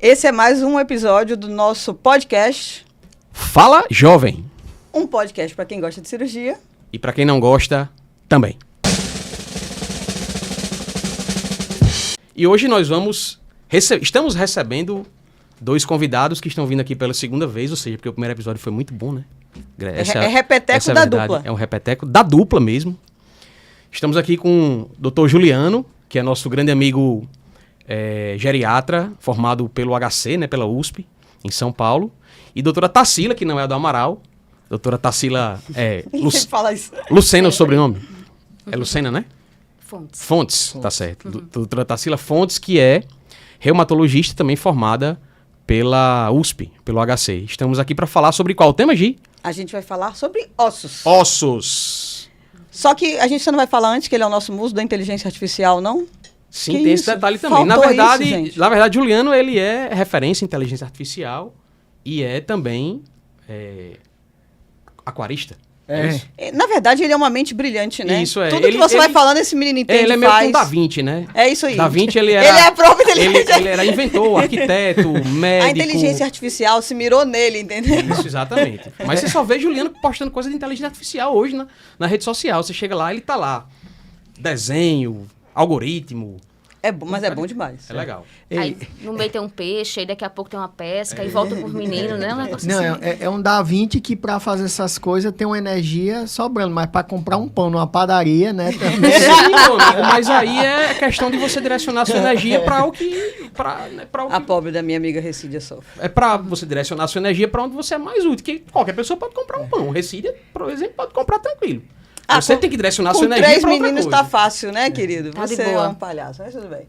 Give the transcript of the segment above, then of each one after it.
Esse é mais um episódio do nosso podcast. Fala Jovem. Um podcast para quem gosta de cirurgia. E para quem não gosta, também. E hoje nós estamos recebendo dois convidados que estão vindo aqui pela segunda vez, ou seja, porque o primeiro episódio foi muito bom, né? É repeteco da dupla. É um repeteco da dupla mesmo. Estamos aqui com o Dr. Juliano, que é nosso grande amigo geriatra, formado pelo HC, né, pela USP, em São Paulo. E doutora Tarsila, que não é a do Amaral. Doutora Tarsila fala isso. Lucena é o sobrenome? É Lucena, né? Fontes, tá certo. Doutora Tarsila Fontes, que é reumatologista também formada pela USP, pelo HC. Estamos aqui para falar sobre qual tema, Gi? A gente vai falar sobre ossos. Ossos. Só que a gente não vai falar antes que ele é o nosso muso da inteligência artificial, não? Sim, que tem isso? esse detalhe também. Faltou Na verdade, Juliano, ele é referência em inteligência artificial e é também aquarista. Na verdade, ele é uma mente brilhante, né? Isso, é. Tudo que você vai falando, esse menino entende. Ele é meio que um Da Vinci, né? É isso aí. Da Vinci, ele era... Ele é a própria inteligência. Ele era inventor, arquiteto, médico... A inteligência artificial se mirou nele, entendeu? Isso, exatamente. Mas você só vê Juliano postando coisa de inteligência artificial hoje na rede social. Você chega lá, ele tá lá. Desenho, algoritmo... Mas é bom demais. É legal. Aí no meio tem um peixe, aí daqui a pouco tem uma pesca, e volta por menino, né? Um negócio Não, assim. é um Da Vinci que para fazer essas coisas tem uma energia sobrando, mas para comprar um pão numa padaria, né? Também. Sim, meu amigo, mas aí é questão de você direcionar sua energia para o que... A pobre da minha amiga Recídia sofre. É para você direcionar sua energia para onde você é mais útil, que qualquer pessoa pode comprar um pão. Recídia, por exemplo, pode comprar tranquilo. Você tem que direcionar sua energia para outra coisa. Com 3 meninos tá fácil, né, querido? Tá de Você boa. é um palhaço, mas tudo bem.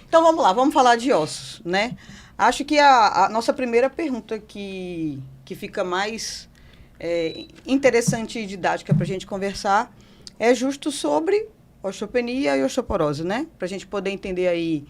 Então vamos lá, vamos falar de ossos, né? Acho que a nossa primeira pergunta que fica mais interessante e didática para a gente conversar é justo sobre osteopenia e osteoporose, né? Para a gente poder entender aí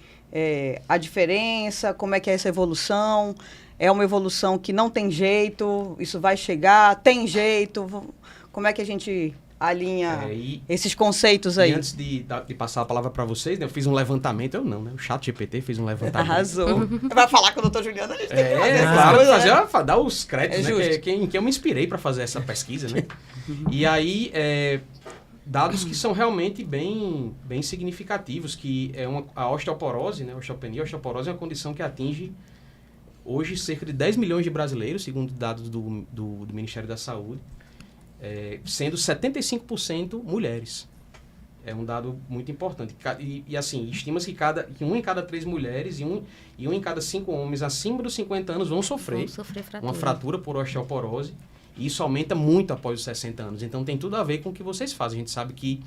a diferença, como é que é essa evolução. É uma evolução que não tem jeito, isso vai chegar, tem jeito. Como é que a gente alinha esses conceitos aí? E antes de passar a palavra para vocês, né, eu fiz um levantamento, eu não, né? O ChatGPT fez um levantamento. Arrasou. Vai falar com o Dr. Juliano, a gente tem que fazer claro, coisa, né? dar os créditos, É né? justo. Que eu me inspirei para fazer essa pesquisa, né? E aí, dados que são realmente bem significativos, que a osteoporose, né? A osteoporose é uma condição que atinge hoje cerca de 10 milhões de brasileiros, segundo dados do Ministério da Saúde. Sendo 75% mulheres. É um dado muito importante. E assim, estima-se que 1 em cada 3 mulheres e 1 em cada 5 homens acima dos 50 anos vão sofrer uma fratura por osteoporose. E isso aumenta muito após os 60 anos. Então tem tudo a ver com o que vocês fazem. A gente sabe que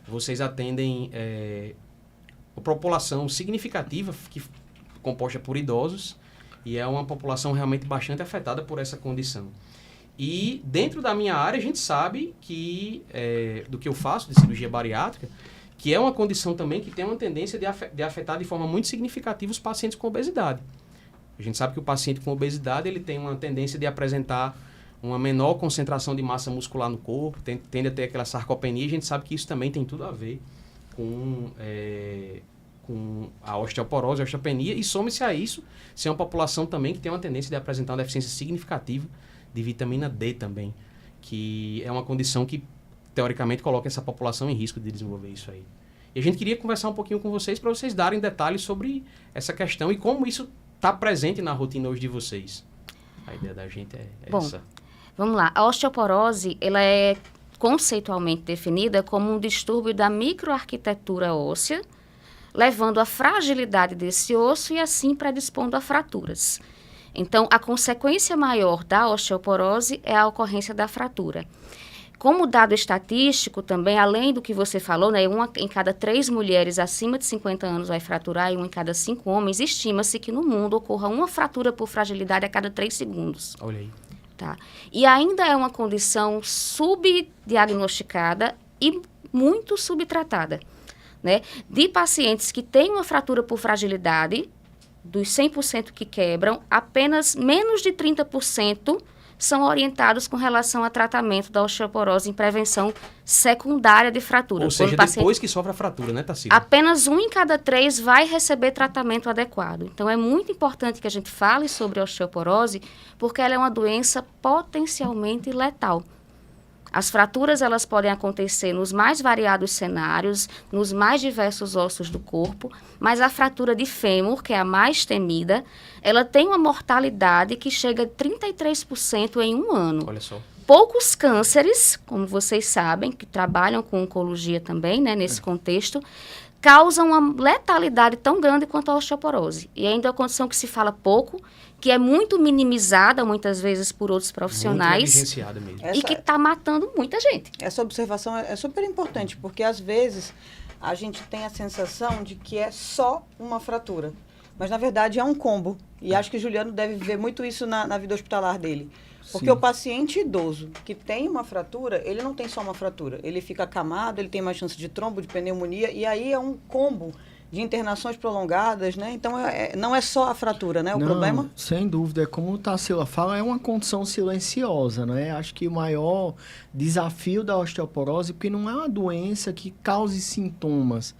vocês atendem uma população significativa composta por idosos e é uma população realmente bastante afetada por essa condição. E dentro da minha área, a gente sabe que, do que eu faço, de cirurgia bariátrica, que é uma condição também que tem uma tendência de afetar de forma muito significativa os pacientes com obesidade. A gente sabe que o paciente com obesidade ele tem uma tendência de apresentar uma menor concentração de massa muscular no corpo, tende a ter aquela sarcopenia, e a gente sabe que isso também tem tudo a ver com a osteoporose, a osteopenia, e some-se a isso, se é uma população também que tem uma tendência de apresentar uma deficiência significativa de vitamina D também, que é uma condição que, teoricamente, coloca essa população em risco de desenvolver isso aí. E a gente queria conversar um pouquinho com vocês para vocês darem detalhes sobre essa questão e como isso está presente na rotina hoje de vocês. A ideia da gente é essa. Vamos lá. A osteoporose, ela é conceitualmente definida como um distúrbio da microarquitetura óssea, levando à fragilidade desse osso e assim predispondo a fraturas. Então, a consequência maior da osteoporose é a ocorrência da fratura. Como dado estatístico também, além do que você falou, né, 1 em cada 3 mulheres acima de 50 anos vai fraturar e 1 em cada 5 homens, estima-se que no mundo ocorra uma fratura por fragilidade a cada 3 segundos. Olha aí. Tá? E ainda é uma condição subdiagnosticada e muito subtratada, né? De pacientes que têm uma fratura por fragilidade, dos 100% que quebram, apenas menos de 30% são orientados com relação a tratamento da osteoporose em prevenção secundária de fratura. Ou seja, depois que sofre a fratura, né, Tarsila? Apenas 1 em cada 3 vai receber tratamento adequado. Então, é muito importante que a gente fale sobre a osteoporose, porque ela é uma doença potencialmente letal. As fraturas, elas podem acontecer nos mais variados cenários, nos mais diversos ossos do corpo, mas a fratura de fêmur, que é a mais temida, ela tem uma mortalidade que chega a 33% em 1 ano. Olha só. Poucos cânceres, como vocês sabem, que trabalham com oncologia também, né, nesse contexto, causam uma letalidade tão grande quanto a osteoporose. E ainda é uma condição que se fala pouco, que é muito minimizada, muitas vezes, por outros profissionais. Muito negligenciada mesmo. E que está matando muita gente. Essa observação é super importante, porque às vezes a gente tem a sensação de que é só uma fratura. Mas, na verdade, é um combo. E acho que o Juliano deve ver muito isso na vida hospitalar dele. Porque Sim. o paciente idoso que tem uma fratura, ele não tem só uma fratura. Ele fica acamado, ele tem mais chance de trombo, de pneumonia, e aí é um combo de internações prolongadas, né? Então, não é só a fratura, né? O problema... Sem dúvida, como o Tarsila fala, é uma condição silenciosa, né? Acho que o maior desafio da osteoporose, porque não é uma doença que cause sintomas.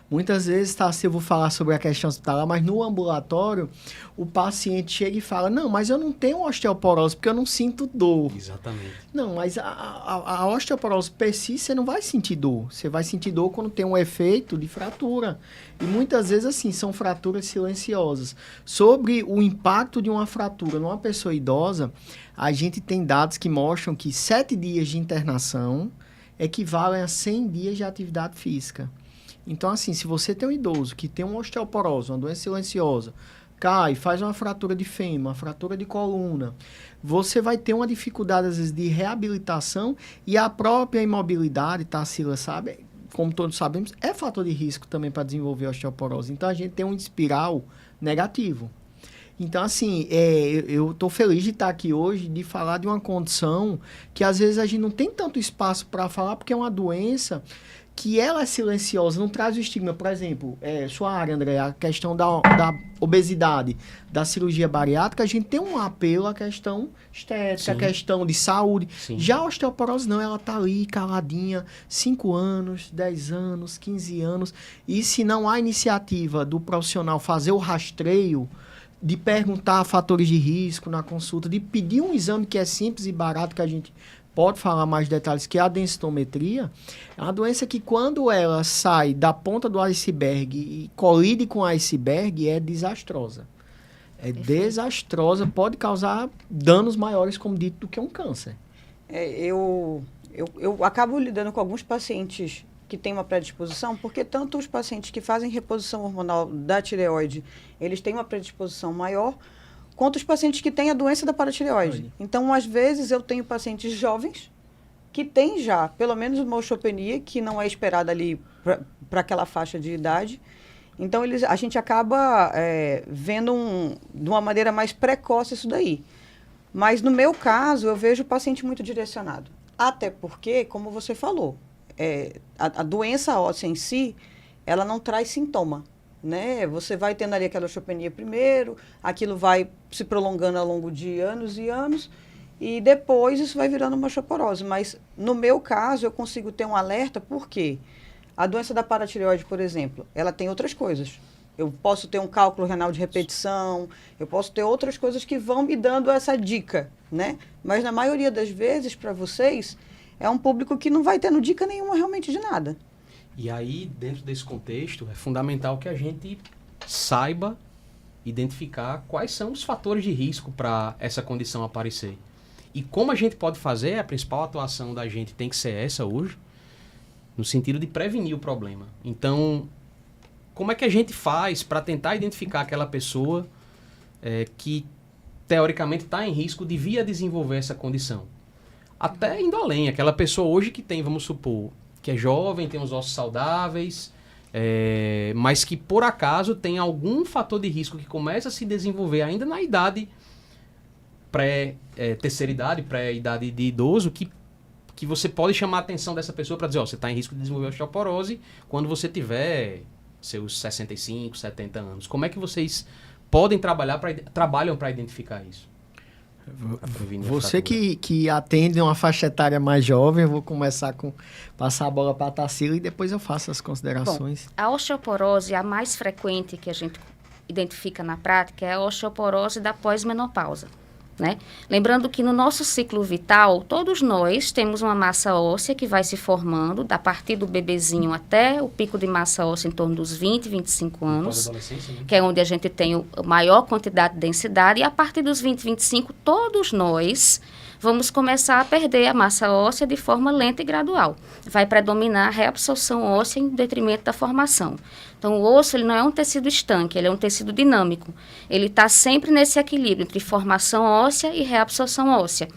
Muitas vezes, Tarsila, eu vou falar sobre a questão hospitalar, mas no ambulatório, o paciente chega e fala, não, mas eu não tenho osteoporose, porque eu não sinto dor. Exatamente. Não, mas a osteoporose per si, você não vai sentir dor. Você vai sentir dor quando tem um efeito de fratura. E muitas vezes, assim, são fraturas silenciosas. Sobre o impacto de uma fratura numa pessoa idosa, a gente tem dados que mostram que 7 dias de internação equivalem a 100 dias de atividade física. Então, assim, se você tem um idoso que tem uma osteoporose, uma doença silenciosa, cai, faz uma fratura de fêmur, uma fratura de coluna, você vai ter uma dificuldade, às vezes, de reabilitação e a própria imobilidade, Tarsila, sabe? Como todos sabemos, é fator de risco também para desenvolver osteoporose. Então, a gente tem um espiral negativo. Então, assim, eu estou feliz de estar aqui hoje, de falar de uma condição que, às vezes, a gente não tem tanto espaço para falar, porque é uma doença que ela é silenciosa, não traz o estigma. Por exemplo, sua área, André, a questão da obesidade, da cirurgia bariátrica, a gente tem um apelo à questão estética, à questão de saúde. Sim. Já a osteoporose não, ela está ali caladinha, 5 anos, 10 anos, 15 anos, e se não há iniciativa do profissional fazer o rastreio, de perguntar fatores de risco na consulta, de pedir um exame que é simples e barato, que a gente pode falar mais detalhes, que é a densitometria, é uma doença que quando ela sai da ponta do iceberg e colide com o iceberg, é desastrosa. É desastrosa, pode causar danos maiores, como dito, do que um câncer. Eu acabo lidando com alguns pacientes que têm uma predisposição, porque tanto os pacientes que fazem reposição hormonal da tireoide, eles têm uma predisposição maior, quanto os pacientes que têm a doença da paratireoide. Então, às vezes, eu tenho pacientes jovens que têm já, pelo menos, uma osteopenia, que não é esperada ali para aquela faixa de idade. Então, a gente acaba vendo de uma maneira mais precoce isso daí. Mas, no meu caso, eu vejo o paciente muito direcionado. Até porque, como você falou, a doença óssea em si, ela não traz sintoma. Né? Você vai tendo ali aquela osteopenia primeiro, aquilo vai se prolongando ao longo de anos e anos, e depois isso vai virando uma osteoporose. Mas, no meu caso, eu consigo ter um alerta, porque a doença da paratireoide, por exemplo, ela tem outras coisas. Eu posso ter um cálculo renal de repetição, eu posso ter outras coisas que vão me dando essa dica, né? Mas, na maioria das vezes, para vocês, é um público que não vai tendo dica nenhuma realmente de nada. E aí, dentro desse contexto, é fundamental que a gente saiba identificar quais são os fatores de risco para essa condição aparecer. E como a gente pode fazer, a principal atuação da gente tem que ser essa hoje, no sentido de prevenir o problema. Então, como é que a gente faz para tentar identificar aquela pessoa que, teoricamente, está em risco de vir a desenvolver essa condição? Até indo além, aquela pessoa hoje que tem, vamos supor, que é jovem, tem os ossos saudáveis, mas que por acaso tem algum fator de risco que começa a se desenvolver ainda na idade terceira idade, pré-idade de idoso, que você pode chamar a atenção dessa pessoa para dizer, você está em risco de desenvolver osteoporose quando você tiver seus 65, 70 anos. Como é que vocês trabalham para identificar isso? Você que atende uma faixa etária mais jovem, eu vou começar com passar a bola para a Tarsila e depois eu faço as considerações. Bom, a osteoporose, a mais frequente que a gente identifica na prática, é a osteoporose da pós-menopausa. Né? Lembrando que no nosso ciclo vital, todos nós temos uma massa óssea que vai se formando a partir do bebezinho até o pico de massa óssea em torno dos 20, 25 anos, Né? que é onde a gente tem a maior quantidade de densidade, e a partir dos 20, 25, todos nós vamos começar a perder a massa óssea de forma lenta e gradual. Vai predominar a reabsorção óssea em detrimento da formação. Então, o osso ele não é um tecido estanque, ele é um tecido dinâmico. Ele está sempre nesse equilíbrio entre formação óssea e reabsorção óssea.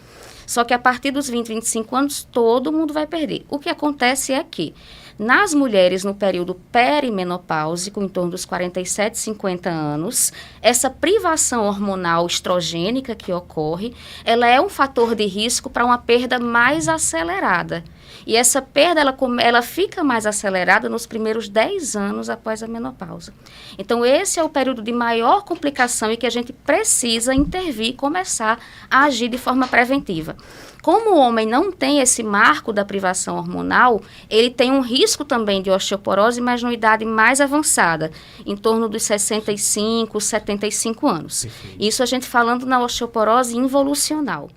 Só que a partir dos 20, 25 anos, todo mundo vai perder. O que acontece é que, nas mulheres no período perimenopáusico, em torno dos 47, 50 anos, essa privação hormonal estrogênica que ocorre, ela é um fator de risco para uma perda mais acelerada. E essa perda, ela fica mais acelerada nos primeiros 10 anos após a menopausa. Então, esse é o período de maior complicação e que a gente precisa intervir e começar a agir de forma preventiva. Como o homem não tem esse marco da privação hormonal, ele tem um risco também de osteoporose, mas numa idade mais avançada, em torno dos 65, 75 anos. Perfeito. Isso a gente falando na osteoporose involucional.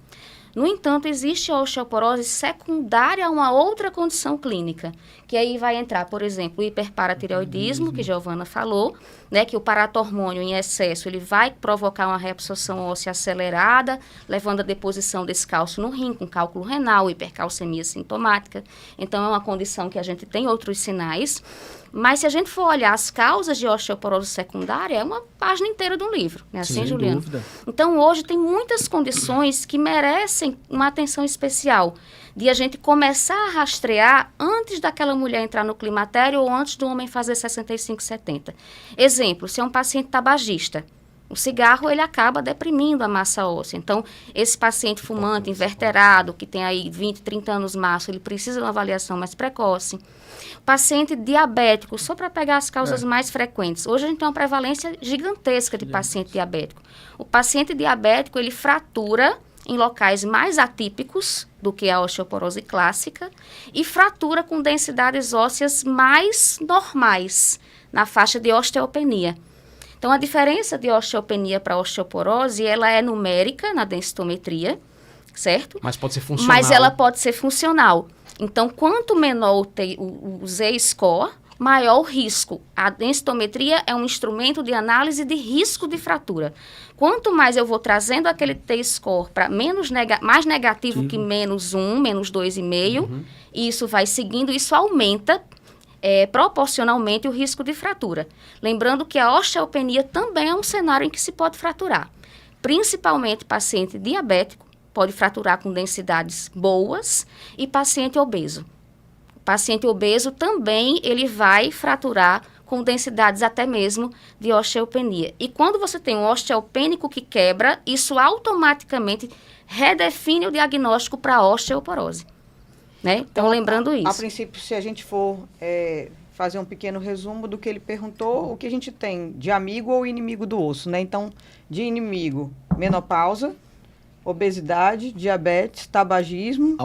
No entanto, existe a osteoporose secundária a uma outra condição clínica, que aí vai entrar, por exemplo, o hiperparatireoidismo, que Giovana falou, né, que o paratormônio em excesso ele vai provocar uma reabsorção óssea acelerada, levando à deposição desse cálcio no rim, com cálculo renal, hipercalcemia sintomática. Então, é uma condição que a gente tem outros sinais. Mas se a gente for olhar as causas de osteoporose secundária, é uma página inteira de um livro, né? Assim, Sem Juliano? dúvida. Então, hoje tem muitas condições que merecem uma atenção especial, de a gente começar a rastrear antes daquela mulher entrar no climatério ou antes do homem fazer 65, 70. Exemplo, se é um paciente tabagista, o cigarro ele acaba deprimindo a massa óssea. Então, esse paciente fumante, inverterado, que tem aí 20, 30 anos máximo, ele precisa de uma avaliação mais precoce. Paciente diabético, só para pegar as causas mais frequentes. Hoje a gente tem uma prevalência gigantesca de paciente diabético. O paciente diabético, ele fratura em locais mais atípicos do que a osteoporose clássica e fratura com densidades ósseas mais normais, na faixa de osteopenia. Então, a diferença de osteopenia para osteoporose, ela é numérica na densitometria, certo? Mas pode ser funcional. Mas ela pode ser funcional. Então, quanto menor o Z-score, maior o risco. A densitometria é um instrumento de análise de risco de fratura. Quanto mais eu vou trazendo aquele T-score para mais negativo que menos 1, menos 2,5, isso vai seguindo, isso aumenta proporcionalmente o risco de fratura. Lembrando que a osteopenia também é um cenário em que se pode fraturar. Principalmente paciente diabético, pode fraturar com densidades boas, e paciente obeso. O paciente obeso também ele vai fraturar com densidades até mesmo de osteopenia. E quando você tem um osteopênico que quebra, isso automaticamente redefine o diagnóstico para a osteoporose. Né? Então, lembrando isso. A princípio, se a gente for fazer um pequeno resumo do que ele perguntou, o que a gente tem de amigo ou inimigo do osso, né? Então, de inimigo, menopausa, obesidade, diabetes, tabagismo,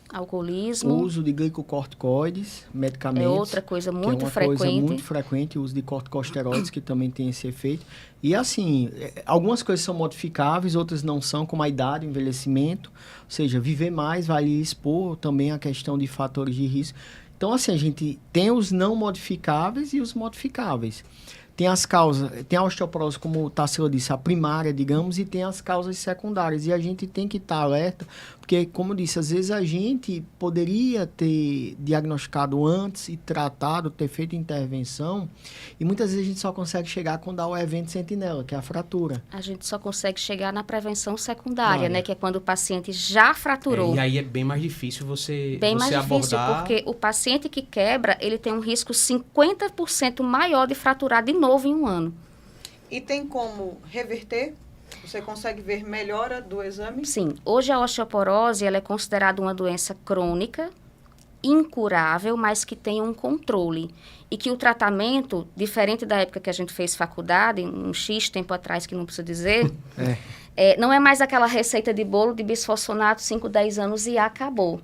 Alcoolismo, uso de glicocorticoides, medicamentos. É outra coisa muito que é uma frequente. coisa muito frequente, o uso de corticosteroides, que também tem esse efeito. E assim, algumas coisas são modificáveis, outras não são, como a idade, o envelhecimento. Ou seja, viver mais vai lhe expor também a questão de fatores de risco. Então, assim, a gente tem os não modificáveis e os modificáveis. Tem as causas, tem a osteoporose, como o Tarsila disse, a primária, digamos, e tem as causas secundárias. E a gente tem que estar alerta, porque, como eu disse, às vezes a gente poderia ter diagnosticado antes e tratado, ter feito intervenção, e muitas vezes a gente só consegue chegar quando dá o evento sentinela, que é a fratura. A gente só consegue chegar na prevenção secundária, né? Que é quando o paciente já fraturou. E aí é bem mais difícil você Bem mais abordar... difícil, porque o paciente que quebra, ele tem um risco 50% maior de fraturar de novo em um ano. E tem como reverter? Você consegue ver melhora do exame? Sim. Hoje a osteoporose ela é considerada uma doença crônica, incurável, mas que tem um controle. E que o tratamento, diferente da época que a gente fez faculdade, um X tempo atrás, que não precisa dizer, Não é mais aquela receita de bolo de bisfosfonato 5, 10 anos e acabou.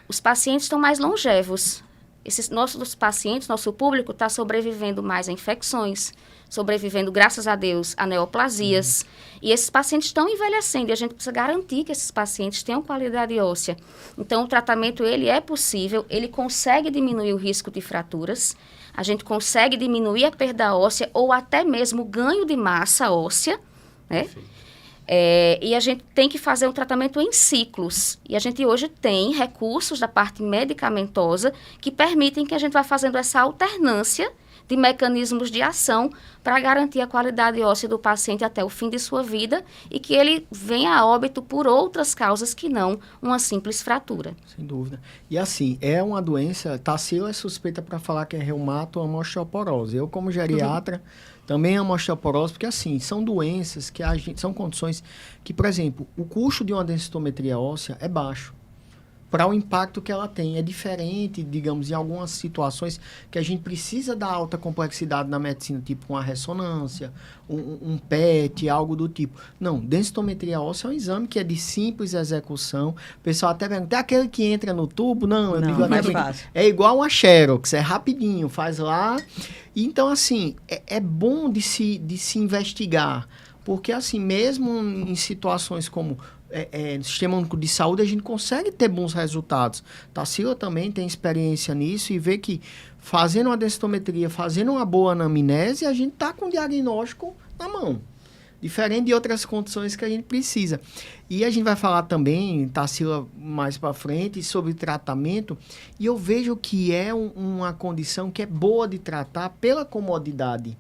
Os pacientes estão mais longevos. Esses nossos pacientes, nosso público está sobrevivendo mais a infecções, sobrevivendo, graças a Deus, a neoplasias. E esses pacientes estão envelhecendo e a gente precisa garantir que esses pacientes tenham qualidade óssea. Então, o tratamento, ele é possível, ele consegue diminuir o risco de fraturas, a gente consegue diminuir a perda óssea ou até mesmo o ganho de massa óssea, né? E a gente tem que fazer um tratamento em ciclos. E a gente hoje tem recursos da parte medicamentosa que permitem que a gente vá fazendo essa alternância de mecanismos de ação para garantir a qualidade óssea do paciente até o fim de sua vida e que ele venha a óbito por outras causas que não uma simples fratura. Sem dúvida. E assim, é uma doença, Tarsila é suspeita para falar que é reumato ou osteoporose. Eu, como geriatra, também amo osteoporose, porque assim, são doenças que são condições que, por exemplo, o custo de uma densitometria óssea é baixo para o impacto que ela tem. É diferente, digamos, em algumas situações que a gente precisa da alta complexidade na medicina, tipo uma ressonância, um PET, algo do tipo. Não, densitometria óssea é um exame que é de simples execução. O pessoal até pergunta, é aquele que entra no tubo? Não, eu digo mais fácil. É igual uma Xerox, é rapidinho, faz lá. Então, assim, é bom de se investigar, porque, assim, mesmo em situações como no Sistema Único de Saúde, a gente consegue ter bons resultados. Tarsila também tem experiência nisso e vê que fazendo uma densitometria, fazendo uma boa anamnese, a gente está com o diagnóstico na mão. Diferente de outras condições que a gente precisa. E a gente vai falar também, Tarsila, mais para frente, sobre tratamento. E eu vejo que é uma condição que é boa de tratar pela comodidade.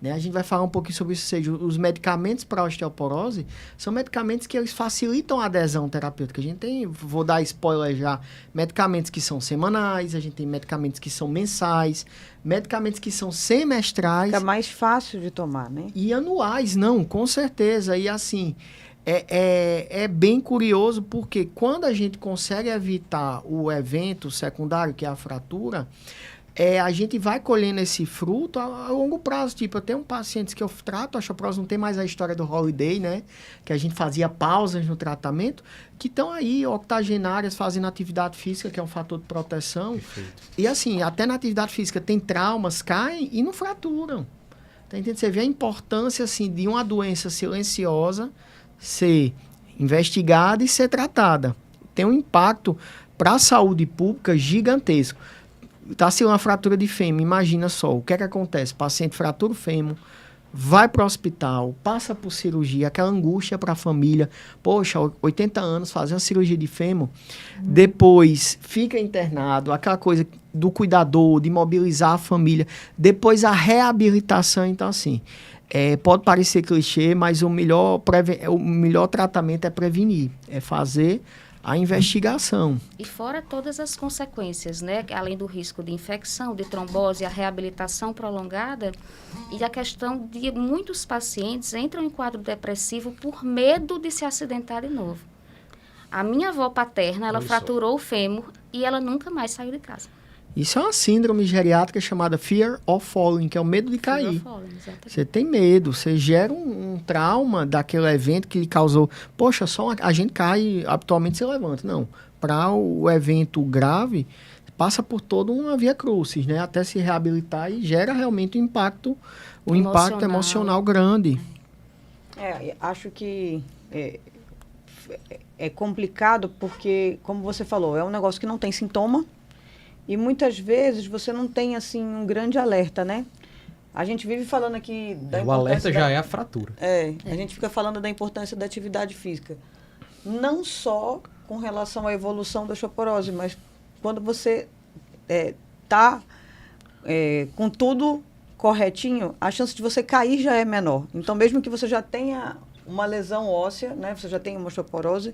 Né? A gente vai falar um pouquinho sobre isso. Ou seja, os medicamentos para osteoporose são medicamentos que eles facilitam a adesão terapêutica. A gente tem, vou dar spoiler já, medicamentos que são semanais, a gente tem medicamentos que são mensais, medicamentos que são semestrais. Fica mais fácil de tomar, né? E anuais, não, com certeza. E assim, é bem curioso porque quando a gente consegue evitar o evento secundário, que é a fratura, a gente vai colhendo esse fruto a longo prazo. Tipo, eu tenho pacientes que eu trato, a osteoporose não tem mais a história do holiday, né? Que a gente fazia pausas no tratamento, que estão aí, octogenárias, fazendo atividade física, que é um fator de proteção. Perfeito. E assim, até na atividade física tem traumas, caem e não fraturam. Tá entendendo? Você vê a importância, assim, de uma doença silenciosa ser investigada e ser tratada. Tem um impacto para a saúde pública gigantesco. Tá se uma fratura de fêmur, imagina só, o que é que acontece? O paciente fratura o fêmur, vai para o hospital, passa por cirurgia, aquela angústia para a família, poxa, 80 anos, fazer uma cirurgia de fêmur, depois fica internado, aquela coisa do cuidador, de mobilizar a família, depois a reabilitação. Então assim, pode parecer clichê, mas o melhor tratamento é prevenir, é fazer a investigação. E fora todas as consequências, né? Além do risco de infecção, de trombose, a reabilitação prolongada e a questão de muitos pacientes entram em quadro depressivo por medo de se acidentar de novo. A minha avó paterna, ela fraturou o fêmur e ela nunca mais saiu de casa. Isso é uma síndrome geriátrica chamada Fear of Falling, que é o medo de cair. Exatamente. Você tem medo, você gera um trauma daquele evento que lhe causou. Poxa, a gente cai, habitualmente se levanta. Não, para o evento grave, passa por toda uma via crucis, né? Até se reabilitar e gera realmente um impacto emocional grande. Acho que é complicado porque, como você falou, é um negócio que não tem sintoma. E muitas vezes você não tem, assim, um grande alerta, né? A gente vive falando aqui da importância... O alerta já é a fratura. A gente fica falando da importância da atividade física. Não só com relação à evolução da osteoporose, mas quando você está com tudo corretinho, a chance de você cair já é menor. Então, mesmo que você já tenha uma lesão óssea, né? Você já tem uma osteoporose,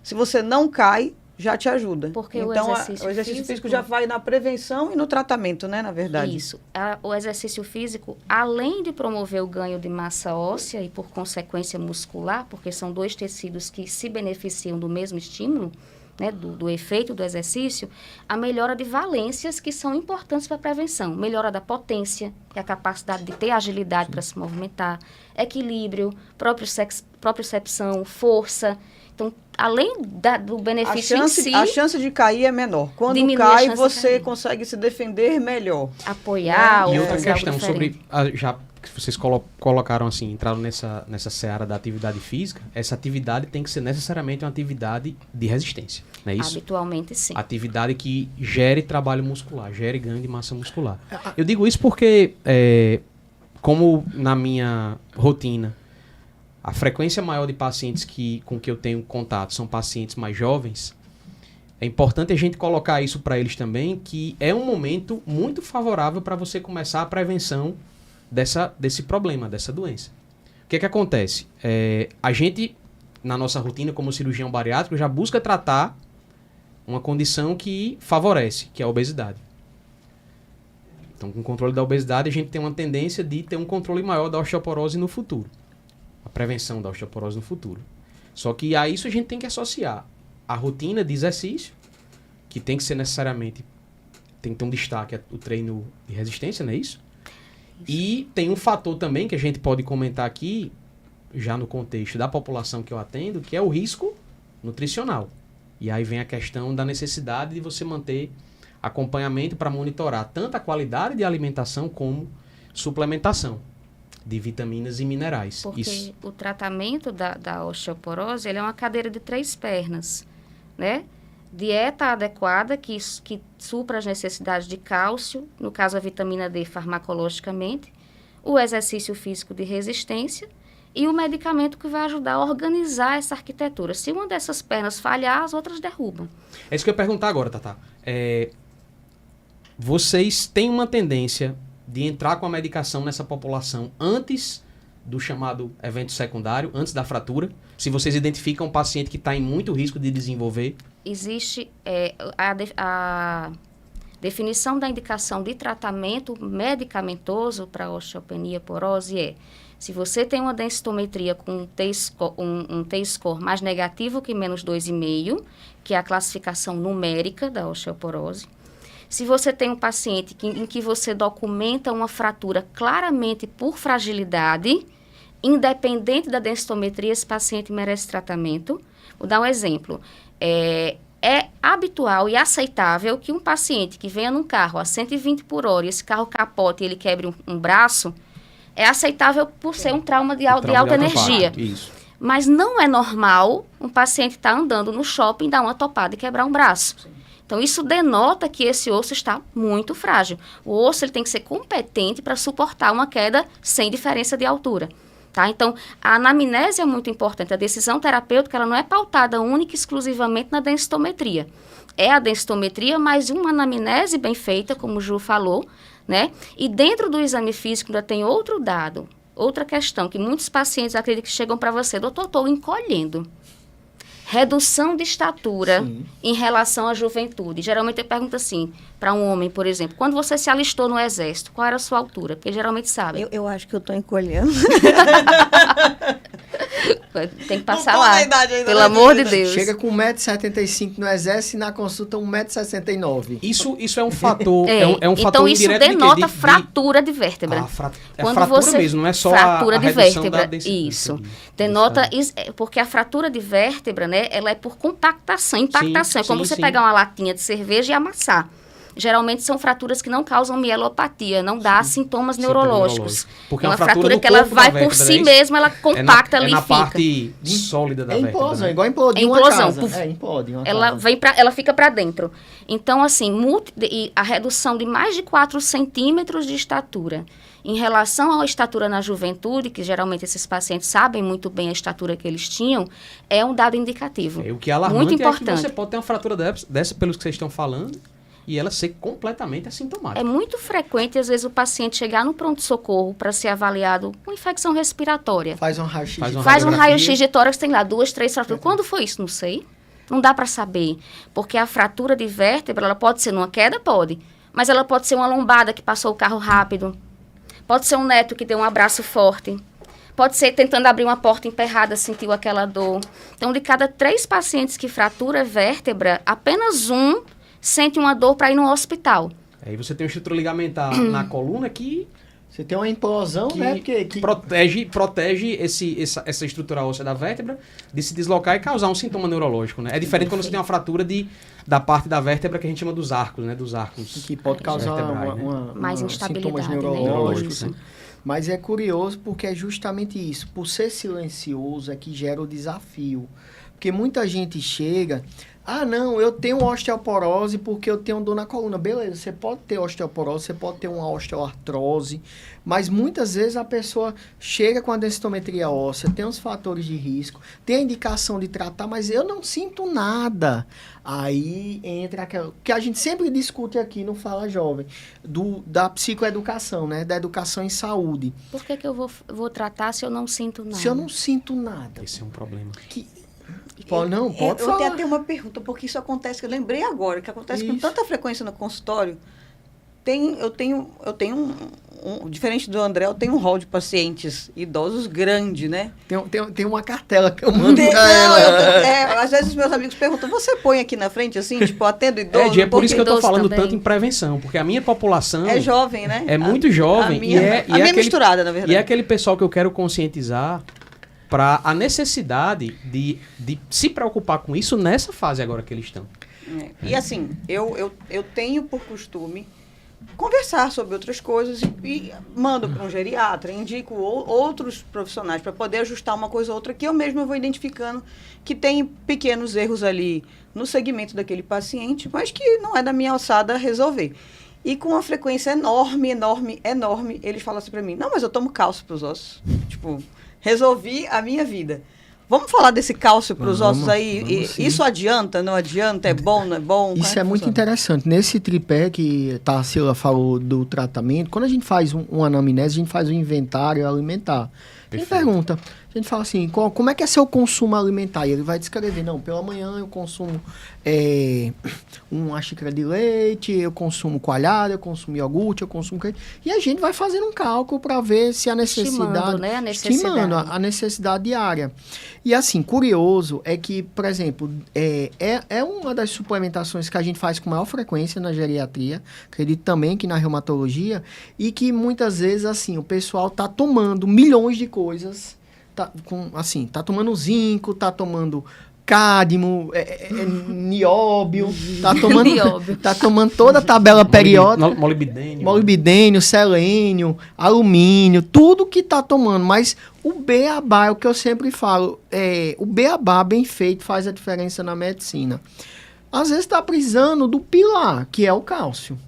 se você não cai, já te ajuda. Porque então, o exercício físico já vai na prevenção e no tratamento, né, na verdade. Isso. O exercício físico, além de promover o ganho de massa óssea e, por consequência, muscular, porque são dois tecidos que se beneficiam do mesmo estímulo, né, do efeito do exercício, a melhora de valências que são importantes para a prevenção. Melhora da potência, que é a capacidade de ter agilidade para se movimentar, equilíbrio, propriocepção, força. Então, além do benefício em si, a chance de cair é menor. Quando cai, você consegue se defender melhor. Apoiar. E outra questão sobre... Já que vocês colocaram assim, entraram nessa seara da atividade física, essa atividade tem que ser necessariamente uma atividade de resistência, não é isso? Habitualmente, sim. Atividade que gere trabalho muscular, gere ganho de massa muscular. Eu digo isso porque, como na minha rotina, a frequência maior de pacientes com que eu tenho contato são pacientes mais jovens, é importante a gente colocar isso para eles também, que é um momento muito favorável para você começar a prevenção desse problema, dessa doença. O que acontece? A gente, na nossa rotina como cirurgião bariátrico, já busca tratar uma condição que favorece, que é a obesidade. Então, com o controle da obesidade, a gente tem uma tendência de ter um controle maior da osteoporose no futuro. A prevenção da osteoporose no futuro. Só que a isso a gente tem que associar a rotina de exercício, que tem que ser necessariamente, tem que ter um destaque, o treino de resistência, não é isso? E tem um fator também que a gente pode comentar aqui, já no contexto da população que eu atendo, que é o risco nutricional. E aí vem a questão da necessidade de você manter acompanhamento para monitorar tanto a qualidade de alimentação como suplementação de vitaminas e minerais. Porque o tratamento da osteoporose, ele é uma cadeira de 3 pernas, né? Dieta adequada, que supra as necessidades de cálcio, no caso a vitamina D farmacologicamente, o exercício físico de resistência e o medicamento que vai ajudar a organizar essa arquitetura. Se uma dessas pernas falhar, as outras derrubam. É isso que eu ia perguntar agora, Tatá. Vocês têm uma tendência de entrar com a medicação nessa população antes do chamado evento secundário, antes da fratura? Se vocês identificam um paciente que está em muito risco de desenvolver? Existe a definição da indicação de tratamento medicamentoso para osteopenia porose se você tem uma densitometria com um T-score mais negativo que menos 2,5, que é a classificação numérica da osteoporose. Se você tem um paciente em que você documenta uma fratura claramente por fragilidade, independente da densitometria, esse paciente merece tratamento. Vou dar um exemplo. É habitual e aceitável que um paciente que venha num carro a 120 por hora e esse carro capote e ele quebre um braço, é aceitável por ser um trauma de alta energia. Isso. Mas não é normal um paciente estar andando no shopping, dar uma topada e quebrar um braço. Sim. Então, isso denota que esse osso está muito frágil. O osso ele tem que ser competente para suportar uma queda sem diferença de altura. Tá? Então, a anamnese é muito importante. A decisão terapêutica ela não é pautada única e exclusivamente na densitometria. É a densitometria, mas uma anamnese bem feita, como o Ju falou, né? E dentro do exame físico ainda tem outro dado, outra questão, que muitos pacientes acreditam que chegam para você, doutor, estou encolhendo. Redução de estatura em relação à juventude. Geralmente eu pergunto assim, para um homem, por exemplo, quando você se alistou no exército, qual era a sua altura? Porque geralmente sabe. Eu acho que eu estou encolhendo. Tem que passar lá, pelo amor de Deus. Chega com 1,75 m no exército e na consulta 1,69 m. Isso é um fator, é um fator então isso indireto denota fratura de vértebra. Quando fratura você, mesmo, não é só fratura de vértebra. Isso. Denota, porque a fratura de vértebra, né, ela é por compactação, impactação. É como você pegar uma latinha de cerveja e amassar. Geralmente são fraturas que não causam mielopatia, não dá sintomas neurológicos. Porque é uma fratura que ela vai por si mesma, ela compacta ali e fica. É na parte sólida da vértebra. Implosão, igual implodir uma casa. Implode uma ela casa. Ela fica para dentro. Então, assim, a redução de mais de 4 centímetros de estatura em relação à estatura na juventude, que geralmente esses pacientes sabem muito bem a estatura que eles tinham, é um dado indicativo. O que é alarmante muito importante. É que você pode ter uma fratura dessa pelos que vocês estão falando, e ela ser completamente assintomática. É muito frequente, às vezes, o paciente chegar no pronto-socorro para ser avaliado com infecção respiratória. Faz um raio-x. Faz um raio-x de tórax, tem lá 2, 3 fraturas. Quando foi isso? Não sei. Não dá para saber. Porque a fratura de vértebra, ela pode ser numa queda? Pode. Mas ela pode ser uma lombada que passou o carro rápido. Pode ser um neto que deu um abraço forte. Pode ser tentando abrir uma porta emperrada, sentiu aquela dor. Então, de cada 3 pacientes que fratura vértebra, apenas um sente uma dor para ir no hospital. Aí você tem uma estrutura ligamentar na coluna que Você tem uma implosão, que né? Porque protege essa estrutura óssea da vértebra de se deslocar e causar um sintoma neurológico, né? É diferente quando você tem uma fratura da parte da vértebra que a gente chama dos arcos, né? Dos arcos. que pode causar mais instabilidade, sintomas né? neurológicos. Né? Mas é curioso porque é justamente isso. Por ser silencioso é que gera o desafio. Porque muita gente chega... Ah, não, eu tenho osteoporose porque eu tenho dor na coluna. Beleza, você pode ter osteoporose, você pode ter uma osteoartrose, mas muitas vezes a pessoa chega com a densitometria óssea, tem os fatores de risco, tem a indicação de tratar, mas eu não sinto nada. Aí entra aquela... que a gente sempre discute aqui no Fala Jovem, da psicoeducação, né? Da educação em saúde. Por que eu vou tratar se eu não sinto nada? Se eu não sinto nada. Esse é um problema. Pode eu falar. tenho até uma pergunta, porque isso acontece, que eu lembrei agora, que acontece com tanta frequência no consultório. Eu tenho diferente do André, eu tenho um rol de pacientes idosos grande, né? Tem uma cartela que eu mando pra ela. Às vezes meus amigos perguntam, você põe aqui na frente, assim, tipo, atendo idoso? É por isso que eu tô falando também. tanto em prevenção, porque a minha população... É jovem, né? É muito jovem. A minha aquele, misturada, na verdade. E é aquele pessoal que eu quero conscientizar para a necessidade de se preocupar com isso nessa fase agora que eles estão. E assim, eu tenho por costume conversar sobre outras coisas e mando para um geriatra, indico outros profissionais para poder ajustar uma coisa ou outra que eu mesma vou identificando que tem pequenos erros ali no segmento daquele paciente, mas que não é da minha alçada resolver. E com uma frequência enorme, eles falam assim para mim, não, mas eu tomo cálcio para os ossos. Tipo, resolvi a minha vida. Vamos falar desse cálcio para os ossos aí? Isso adianta, não adianta? É bom, não é bom? Isso é muito interessante. Nesse tripé que a Tarsila falou do tratamento, quando a gente faz uma anamnese, a gente faz um inventário alimentar. A gente pergunta, a gente fala assim, como é que é seu consumo alimentar? E ele vai descrever, não, pela manhã eu consumo uma xícara de leite, eu consumo coalhada, eu consumo iogurte, eu consumo... E a gente vai fazendo um cálculo para ver se a necessidade... Estimando a necessidade diária. E assim, curioso é que, por exemplo, é uma das suplementações que a gente faz com maior frequência na geriatria, acredito também que na reumatologia, e que muitas vezes, assim, o pessoal tá tomando milhões de coisas, tá tomando zinco, tá tomando cádmio, nióbio, tá tomando toda a tabela periódica, molibdênio, selênio, alumínio, tudo que tá tomando, mas o beabá é o que eu sempre falo, o beabá bem feito faz a diferença na medicina. Às vezes tá precisando do pilar, que é o cálcio.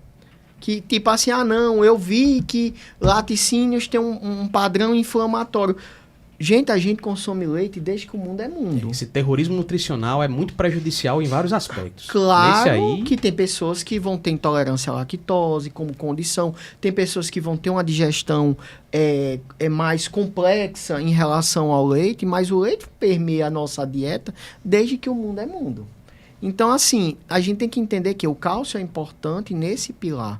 Que tipo assim, não, eu vi que laticínios tem um padrão inflamatório. Gente, a gente consome leite desde que o mundo é mundo. Esse terrorismo nutricional é muito prejudicial em vários aspectos. Claro que tem pessoas que vão ter intolerância à lactose como condição. Tem pessoas que vão ter uma digestão mais complexa em relação ao leite, mas o leite permeia a nossa dieta desde que o mundo é mundo. Então, assim, a gente tem que entender que o cálcio é importante nesse pilar.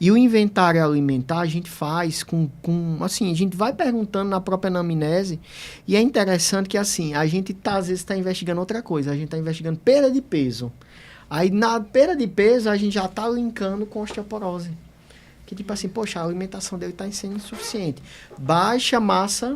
E o inventário alimentar a gente faz assim, a gente vai perguntando na própria anamnese, e é interessante que, assim, a gente às vezes está investigando outra coisa, a gente está investigando perda de peso. Aí, na perda de peso, a gente já está linkando com osteoporose. Que, tipo assim, poxa, a alimentação dele está sendo insuficiente. Baixa massa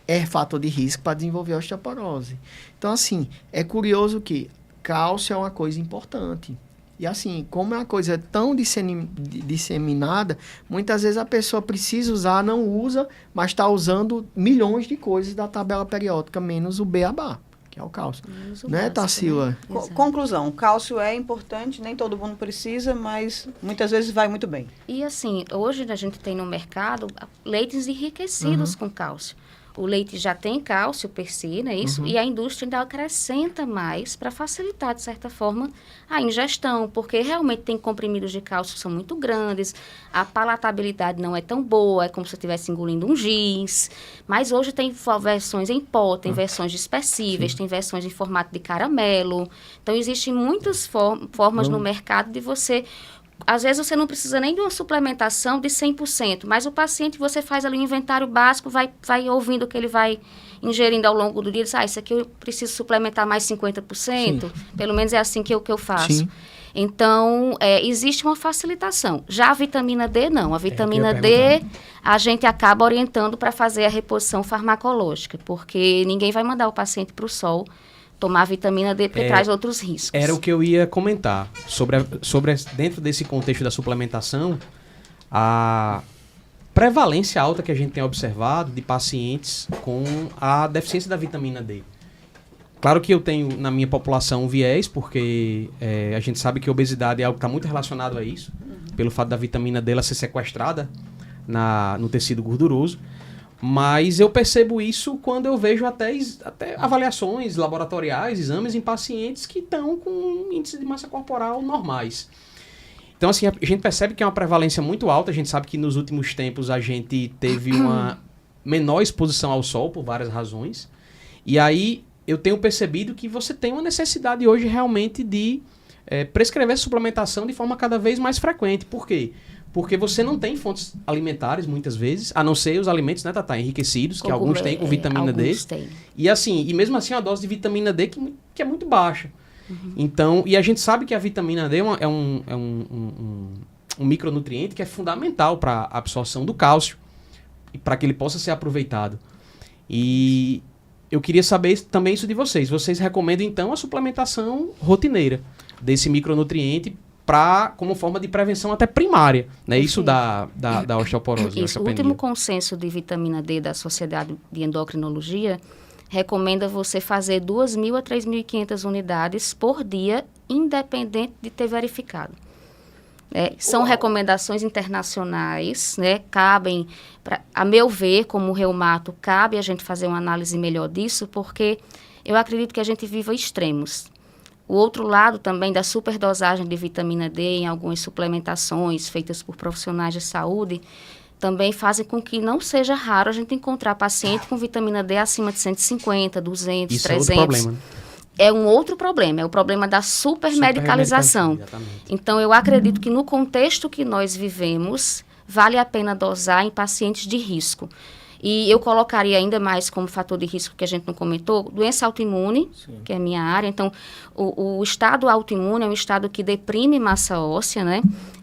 é fator de risco para desenvolver osteoporose. Então, assim, é curioso que cálcio é uma coisa importante. E assim, como é uma coisa tão disseminada, muitas vezes a pessoa precisa usar, não usa, mas está usando milhões de coisas da tabela periódica, menos o beabá, que é o cálcio. Né, Tarsila? Né? Conclusão, cálcio é importante, nem todo mundo precisa, mas muitas vezes vai muito bem. E assim, hoje a gente tem no mercado leites enriquecidos com cálcio. O leite já tem cálcio per si, né, isso? E a indústria ainda acrescenta mais para facilitar, de certa forma, a ingestão, porque realmente tem comprimidos de cálcio que são muito grandes, a palatabilidade não é tão boa, é como se você estivesse engolindo um giz. Mas hoje tem versões em pó, tem versões dispersíveis, tem versões em formato de caramelo. Então, existem muitas formas no mercado de você... Às vezes você não precisa nem de uma suplementação de 100%, mas o paciente, você faz ali um inventário básico, vai ouvindo o que ele vai ingerindo ao longo do dia, diz, isso aqui eu preciso suplementar mais 50%, pelo menos é assim que eu faço. Sim. Então, existe uma facilitação. Já a vitamina D, não. A vitamina eu ia D, a gente acaba orientando para fazer a reposição farmacológica, porque ninguém vai mandar o paciente para o sol tomar vitamina D, porque traz outros riscos. Era o que eu ia comentar. Sobre dentro desse contexto da suplementação, a prevalência alta que a gente tem observado de pacientes com a deficiência da vitamina D. Claro que eu tenho na minha população um viés, porque a gente sabe que a obesidade é algo que está muito relacionado a isso, pelo fato da vitamina D ela ser sequestrada no tecido gorduroso. Mas eu percebo isso quando eu vejo até avaliações laboratoriais, exames em pacientes que estão com índice de massa corporal normais. Então, assim, a gente percebe que é uma prevalência muito alta. A gente sabe que nos últimos tempos a gente teve uma menor exposição ao sol por várias razões. E aí eu tenho percebido que você tem uma necessidade hoje realmente de prescrever suplementação de forma cada vez mais frequente. Por quê? Porque você não tem fontes alimentares, muitas vezes, a não ser os alimentos, né, Tatá, enriquecidos, que alguns têm com vitamina D. Têm. E mesmo assim, a dose de vitamina D que é muito baixa. Então, e a gente sabe que a vitamina D é um micronutriente que é fundamental para a absorção do cálcio e para que ele possa ser aproveitado. E eu queria saber também isso de vocês. Vocês recomendam, então, a suplementação rotineira desse micronutriente como forma de prevenção até primária, né? Isso da osteoporose. Isso. O último consenso de vitamina D da Sociedade de Endocrinologia recomenda você fazer 2.000 a 3.500 unidades por dia, independente de ter verificado. São recomendações internacionais, né? Cabem, a meu ver, como reumato, cabe a gente fazer uma análise melhor disso, porque eu acredito que a gente viva extremos. O outro lado também da superdosagem de vitamina D em algumas suplementações feitas por profissionais de saúde também fazem com que não seja raro a gente encontrar paciente com vitamina D acima de 150, 200, isso 300. É outro problema. É um outro problema, é o problema da supermedicalização. Então, eu acredito que no contexto que nós vivemos, vale a pena dosar em pacientes de risco. E eu colocaria ainda mais como fator de risco que a gente não comentou, doença autoimune, sim, que é a minha área. Então, o estado autoimune é um estado que deprime massa óssea, né?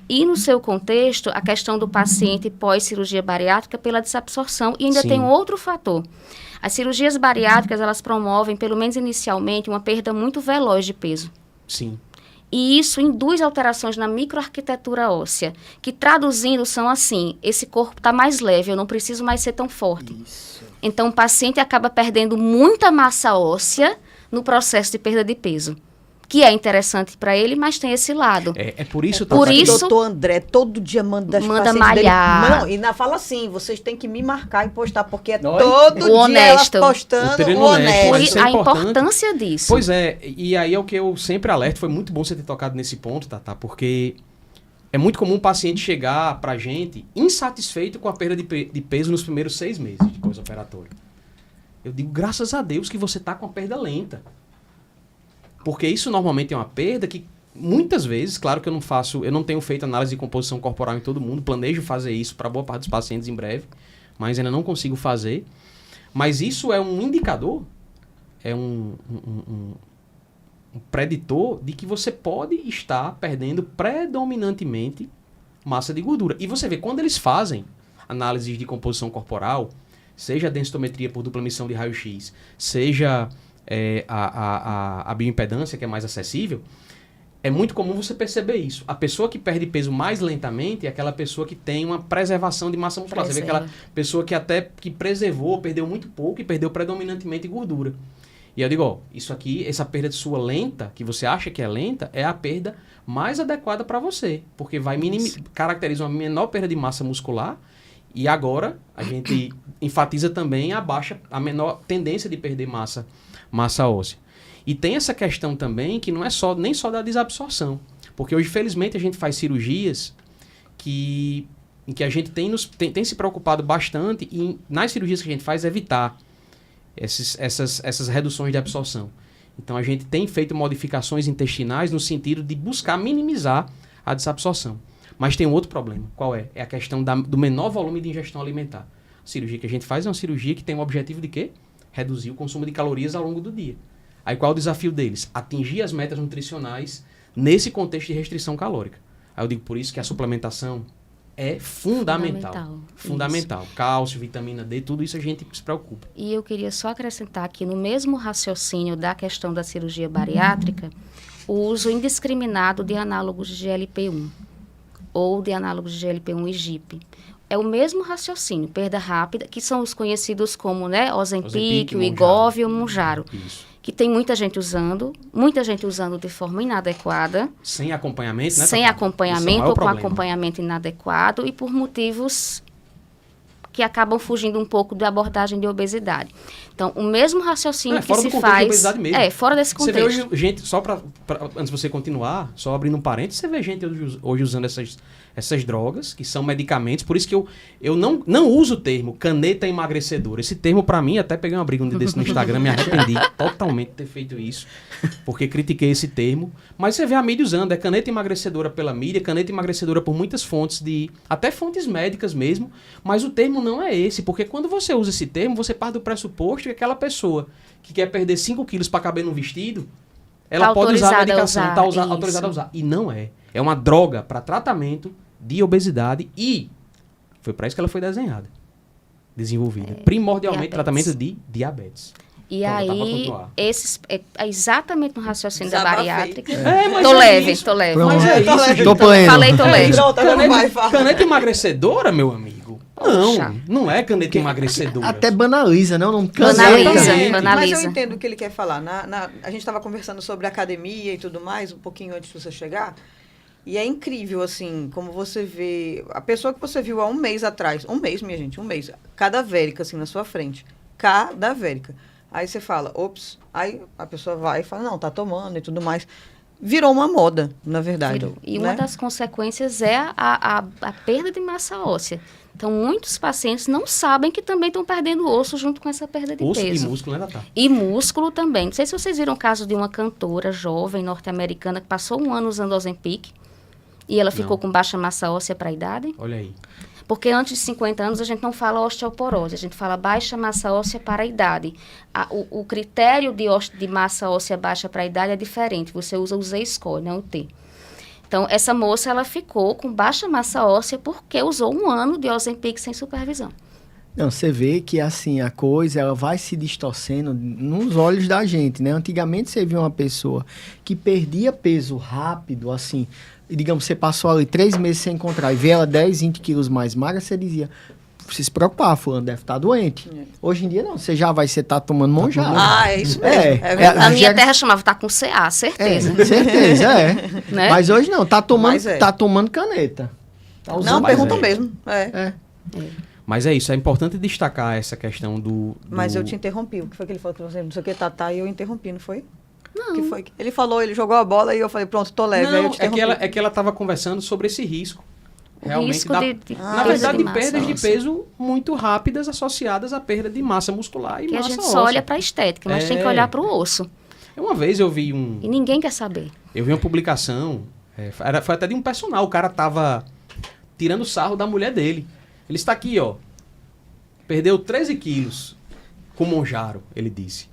E no seu contexto, a questão do paciente pós-cirurgia bariátrica pela desabsorção. E ainda sim, tem um outro fator. As cirurgias bariátricas, elas promovem, pelo menos inicialmente, uma perda muito veloz de peso. Sim. E isso induz alterações na microarquitetura óssea, que traduzindo são assim, esse corpo está mais leve, eu não preciso mais ser tão forte. Isso. Então, o paciente acaba perdendo muita massa óssea no processo de perda de peso, que é interessante para ele, mas tem esse lado. É por isso... Por isso, o doutor André todo dia manda malhar. Não, e ainda fala assim, vocês têm que me marcar e postar, porque é todo dia honesto. Ela postando o honesto. A importância disso. Pois é, e aí é o que eu sempre alerto, foi muito bom você ter tocado nesse ponto, Tatá, porque é muito comum o paciente chegar pra gente insatisfeito com a perda de peso nos primeiros 6 meses de pós-operatório. Eu digo, graças a Deus que você tá com a perda lenta. Porque isso normalmente é uma perda que, muitas vezes, claro que eu não tenho feito análise de composição corporal em todo mundo, planejo fazer isso para boa parte dos pacientes em breve, mas ainda não consigo fazer. Mas isso é um indicador, é um preditor de que você pode estar perdendo predominantemente massa de gordura. E você vê, quando eles fazem análises de composição corporal, seja a densitometria por dupla emissão de raio-x, seja... a bioimpedância, que é mais acessível, é muito comum você perceber isso. A pessoa que perde peso mais lentamente é aquela pessoa que tem uma preservação de massa muscular. Você vê aquela pessoa que preservou, perdeu muito pouco e perdeu predominantemente gordura. E eu digo, ó, isso aqui, essa perda de sua lenta, que você acha que é lenta, é a perda mais adequada para você, porque vai caracteriza uma menor perda de massa muscular. E agora a gente enfatiza também a menor tendência de perder massa óssea. E tem essa questão também que não é nem só da desabsorção. Porque hoje, felizmente, a gente faz cirurgias em que a gente tem se preocupado bastante e nas cirurgias que a gente faz evitar essas reduções de absorção. Então, a gente tem feito modificações intestinais no sentido de buscar minimizar a desabsorção. Mas tem um outro problema. Qual é? É a questão do menor volume de ingestão alimentar. A cirurgia que a gente faz é uma cirurgia que tem o objetivo de quê? Reduzir o consumo de calorias ao longo do dia. Aí qual é o desafio deles? Atingir as metas nutricionais nesse contexto de restrição calórica. Aí eu digo, por isso que a suplementação é fundamental. Fundamental. Cálcio, vitamina D, tudo isso a gente se preocupa. E eu queria só acrescentar que no mesmo raciocínio da questão da cirurgia bariátrica, o uso indiscriminado de análogos de GLP-1 ou de análogos de GLP-1 e GIP. É o mesmo raciocínio, perda rápida, que são os conhecidos como, né, Ozempic, o Wegovy e o Mounjaro. Isso. Que tem muita gente usando de forma inadequada. Sem acompanhamento, né? Sem Tatá? acompanhamento Esse é o maior ou com problema. acompanhamento inadequado e por motivos que acabam fugindo um pouco da abordagem de obesidade. Então, o mesmo raciocínio que fora se do contexto de faz... obesidade mesmo. fora desse Você vê contexto. hoje gente, só antes de você continuar, só abrindo um parênteses, você vê gente hoje usando essas drogas, que são medicamentos, por isso que eu não uso o termo caneta emagrecedora. Esse termo, pra mim, até peguei uma briga um dia desse no Instagram, me arrependi totalmente de ter feito isso, porque critiquei esse termo. Mas você vê a mídia usando, é caneta emagrecedora pela mídia, caneta emagrecedora por muitas fontes, até fontes médicas mesmo, mas o termo não é esse, porque quando você usa esse termo, você parte do pressuposto que aquela pessoa que quer perder 5 quilos para caber num vestido, ela pode usar a medicação, está autorizada a usar. E não é. É uma droga para tratamento de obesidade e foi para isso que ela foi desenvolvida. Primordialmente, diabetes. tratamento de diabetes. E Pronto, tá pra aí, continuar. exatamente no raciocínio da Desabafei. bariátrica. Mas Tô é leve, isso. tô leve. Pronto. Mas é isso, gente. Tô pleno. Falei, tô leve. Pronto, agora vai, fala. Caneta emagrecedora, meu amigo? Poxa. Não é caneta emagrecedora. Até banaliza, não Banaliza, Exatamente. banaliza. Mas eu entendo o que ele quer falar. A gente estava conversando sobre academia e tudo mais, um pouquinho antes de você chegar. E é incrível, assim, como você vê... A pessoa que você viu há um mês atrás... Um mês, minha gente, um mês. Cadavérica, assim, na sua frente. Cadavérica. Aí você fala, ops. Aí a pessoa vai e fala, não, tá tomando e tudo mais. Virou uma moda, na verdade. Virou. E né? uma das consequências é a perda de massa óssea. Então, muitos pacientes não sabem que também estão perdendo osso junto com essa perda de Osso peso. e músculo, né, Tatá? E músculo também. Não sei se vocês viram o caso de uma cantora jovem norte-americana que passou um ano usando Ozempic e ela ficou com baixa massa óssea para a idade. Olha aí. Porque antes de 50 anos a gente não fala osteoporose, a gente fala baixa massa óssea para a idade. O critério de massa óssea baixa para a idade é diferente. Você usa o Z-score, não o T. Então, essa moça, ela ficou com baixa massa óssea porque usou um ano de Ozempic sem supervisão. Não, você vê que assim, a coisa ela vai se distorcendo nos olhos da gente, né? Antigamente você via uma pessoa que perdia peso rápido, assim, e, digamos, você passou ali 3 meses sem encontrar e vê ela 10, 20 quilos mais magra, você dizia, precisa se preocupar, fulano deve estar doente. Hoje em dia não, você tá tomando Mounjaro. Ah, é isso mesmo. É verdade. Na minha já- terra chamava tá com CA, certeza. Certeza, Né? Mas hoje não, tá Mas é. tomando caneta. Tá Não, usando perguntam é. mesmo. É. Mas é isso, é importante destacar essa questão do... Mas eu te interrompi. O que foi que ele falou pra você? Não sei o que, Tatá, e eu interrompi, não foi? Não. Que foi? Ele falou, ele jogou a bola e eu falei, pronto, tô leve. Aí eu Não, te interrompi. é que ela estava conversando sobre esse risco. O Realmente risco da- de na perda verdade, de massa perdas de óssea. peso muito rápidas associadas à perda de massa muscular e Que a massa gente óssea. só olha para a estética, mas tem que olhar para o osso. Uma vez eu vi E ninguém quer saber. uma publicação, foi até de um personal, o cara tava tirando sarro da mulher dele. Ele está aqui, ó, perdeu 13 quilos com Mounjaro, ele disse.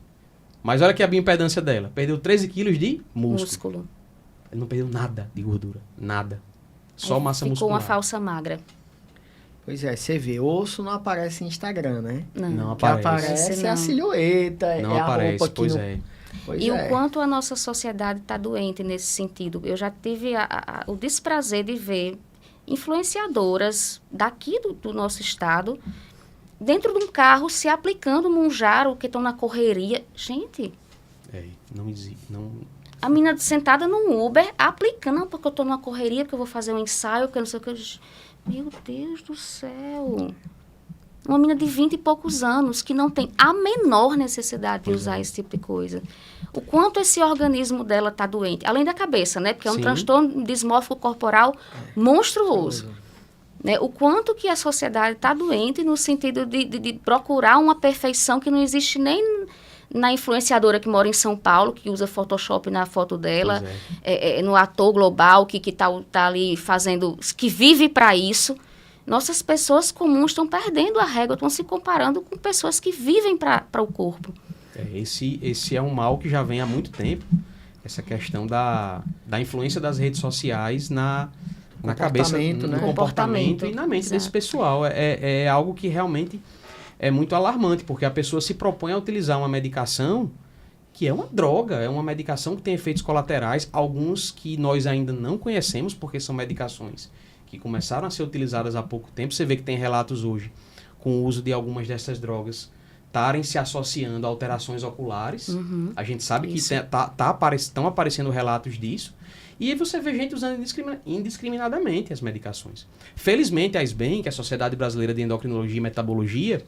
Mas olha aqui a bioimpedância dela, perdeu 13 quilos de músculo. Ele não perdeu nada de gordura, nada. Só Aí massa ficou muscular. uma falsa magra. Pois é, você vê, osso não aparece em Instagram, né? Não O que aparece. aparece Esse é a não. silhueta, Não é a aparece, roupa que pois não... é. Pois E é. o quanto a nossa sociedade está doente nesse sentido. Eu já tive o desprazer de ver influenciadoras daqui do nosso estado, dentro de um carro, se aplicando Mounjaro, que estão na correria. Gente, Não existe, não... a menina sentada num Uber, aplicando, não, porque eu estou numa correria, porque eu vou fazer um ensaio, porque eu não sei o que. Meu Deus do céu. Uma menina de 20 e poucos anos, que não tem a menor necessidade de usar esse tipo de coisa. O quanto esse organismo dela está doente. Além da cabeça, né? Porque é um Sim. transtorno dismórfico corporal monstruoso. Né? O quanto que a sociedade está doente no sentido de procurar uma perfeição que não existe nem na influenciadora que mora em São Paulo, que usa Photoshop na foto dela, Pois no ator global que tá ali fazendo, que vive para isso. Nossas pessoas comuns estão perdendo a régua, estão se comparando com pessoas que vivem para o corpo. Esse é um mal que já vem há muito tempo. essa questão da influência das redes sociais na cabeça, no né? comportamento e na mente desse pessoal. É algo que realmente é muito alarmante, porque a pessoa se propõe a utilizar uma medicação que é uma droga, é uma medicação que tem efeitos colaterais, alguns que nós ainda não conhecemos, porque são medicações que começaram a ser utilizadas há pouco tempo. Você vê que tem relatos hoje com o uso de algumas dessas drogas estarem se associando a alterações oculares. A gente sabe que estão aparecendo relatos disso. E aí você vê gente usando indiscriminadamente as medicações. Felizmente, a SBEM, que é a Sociedade Brasileira de Endocrinologia e Metabologia,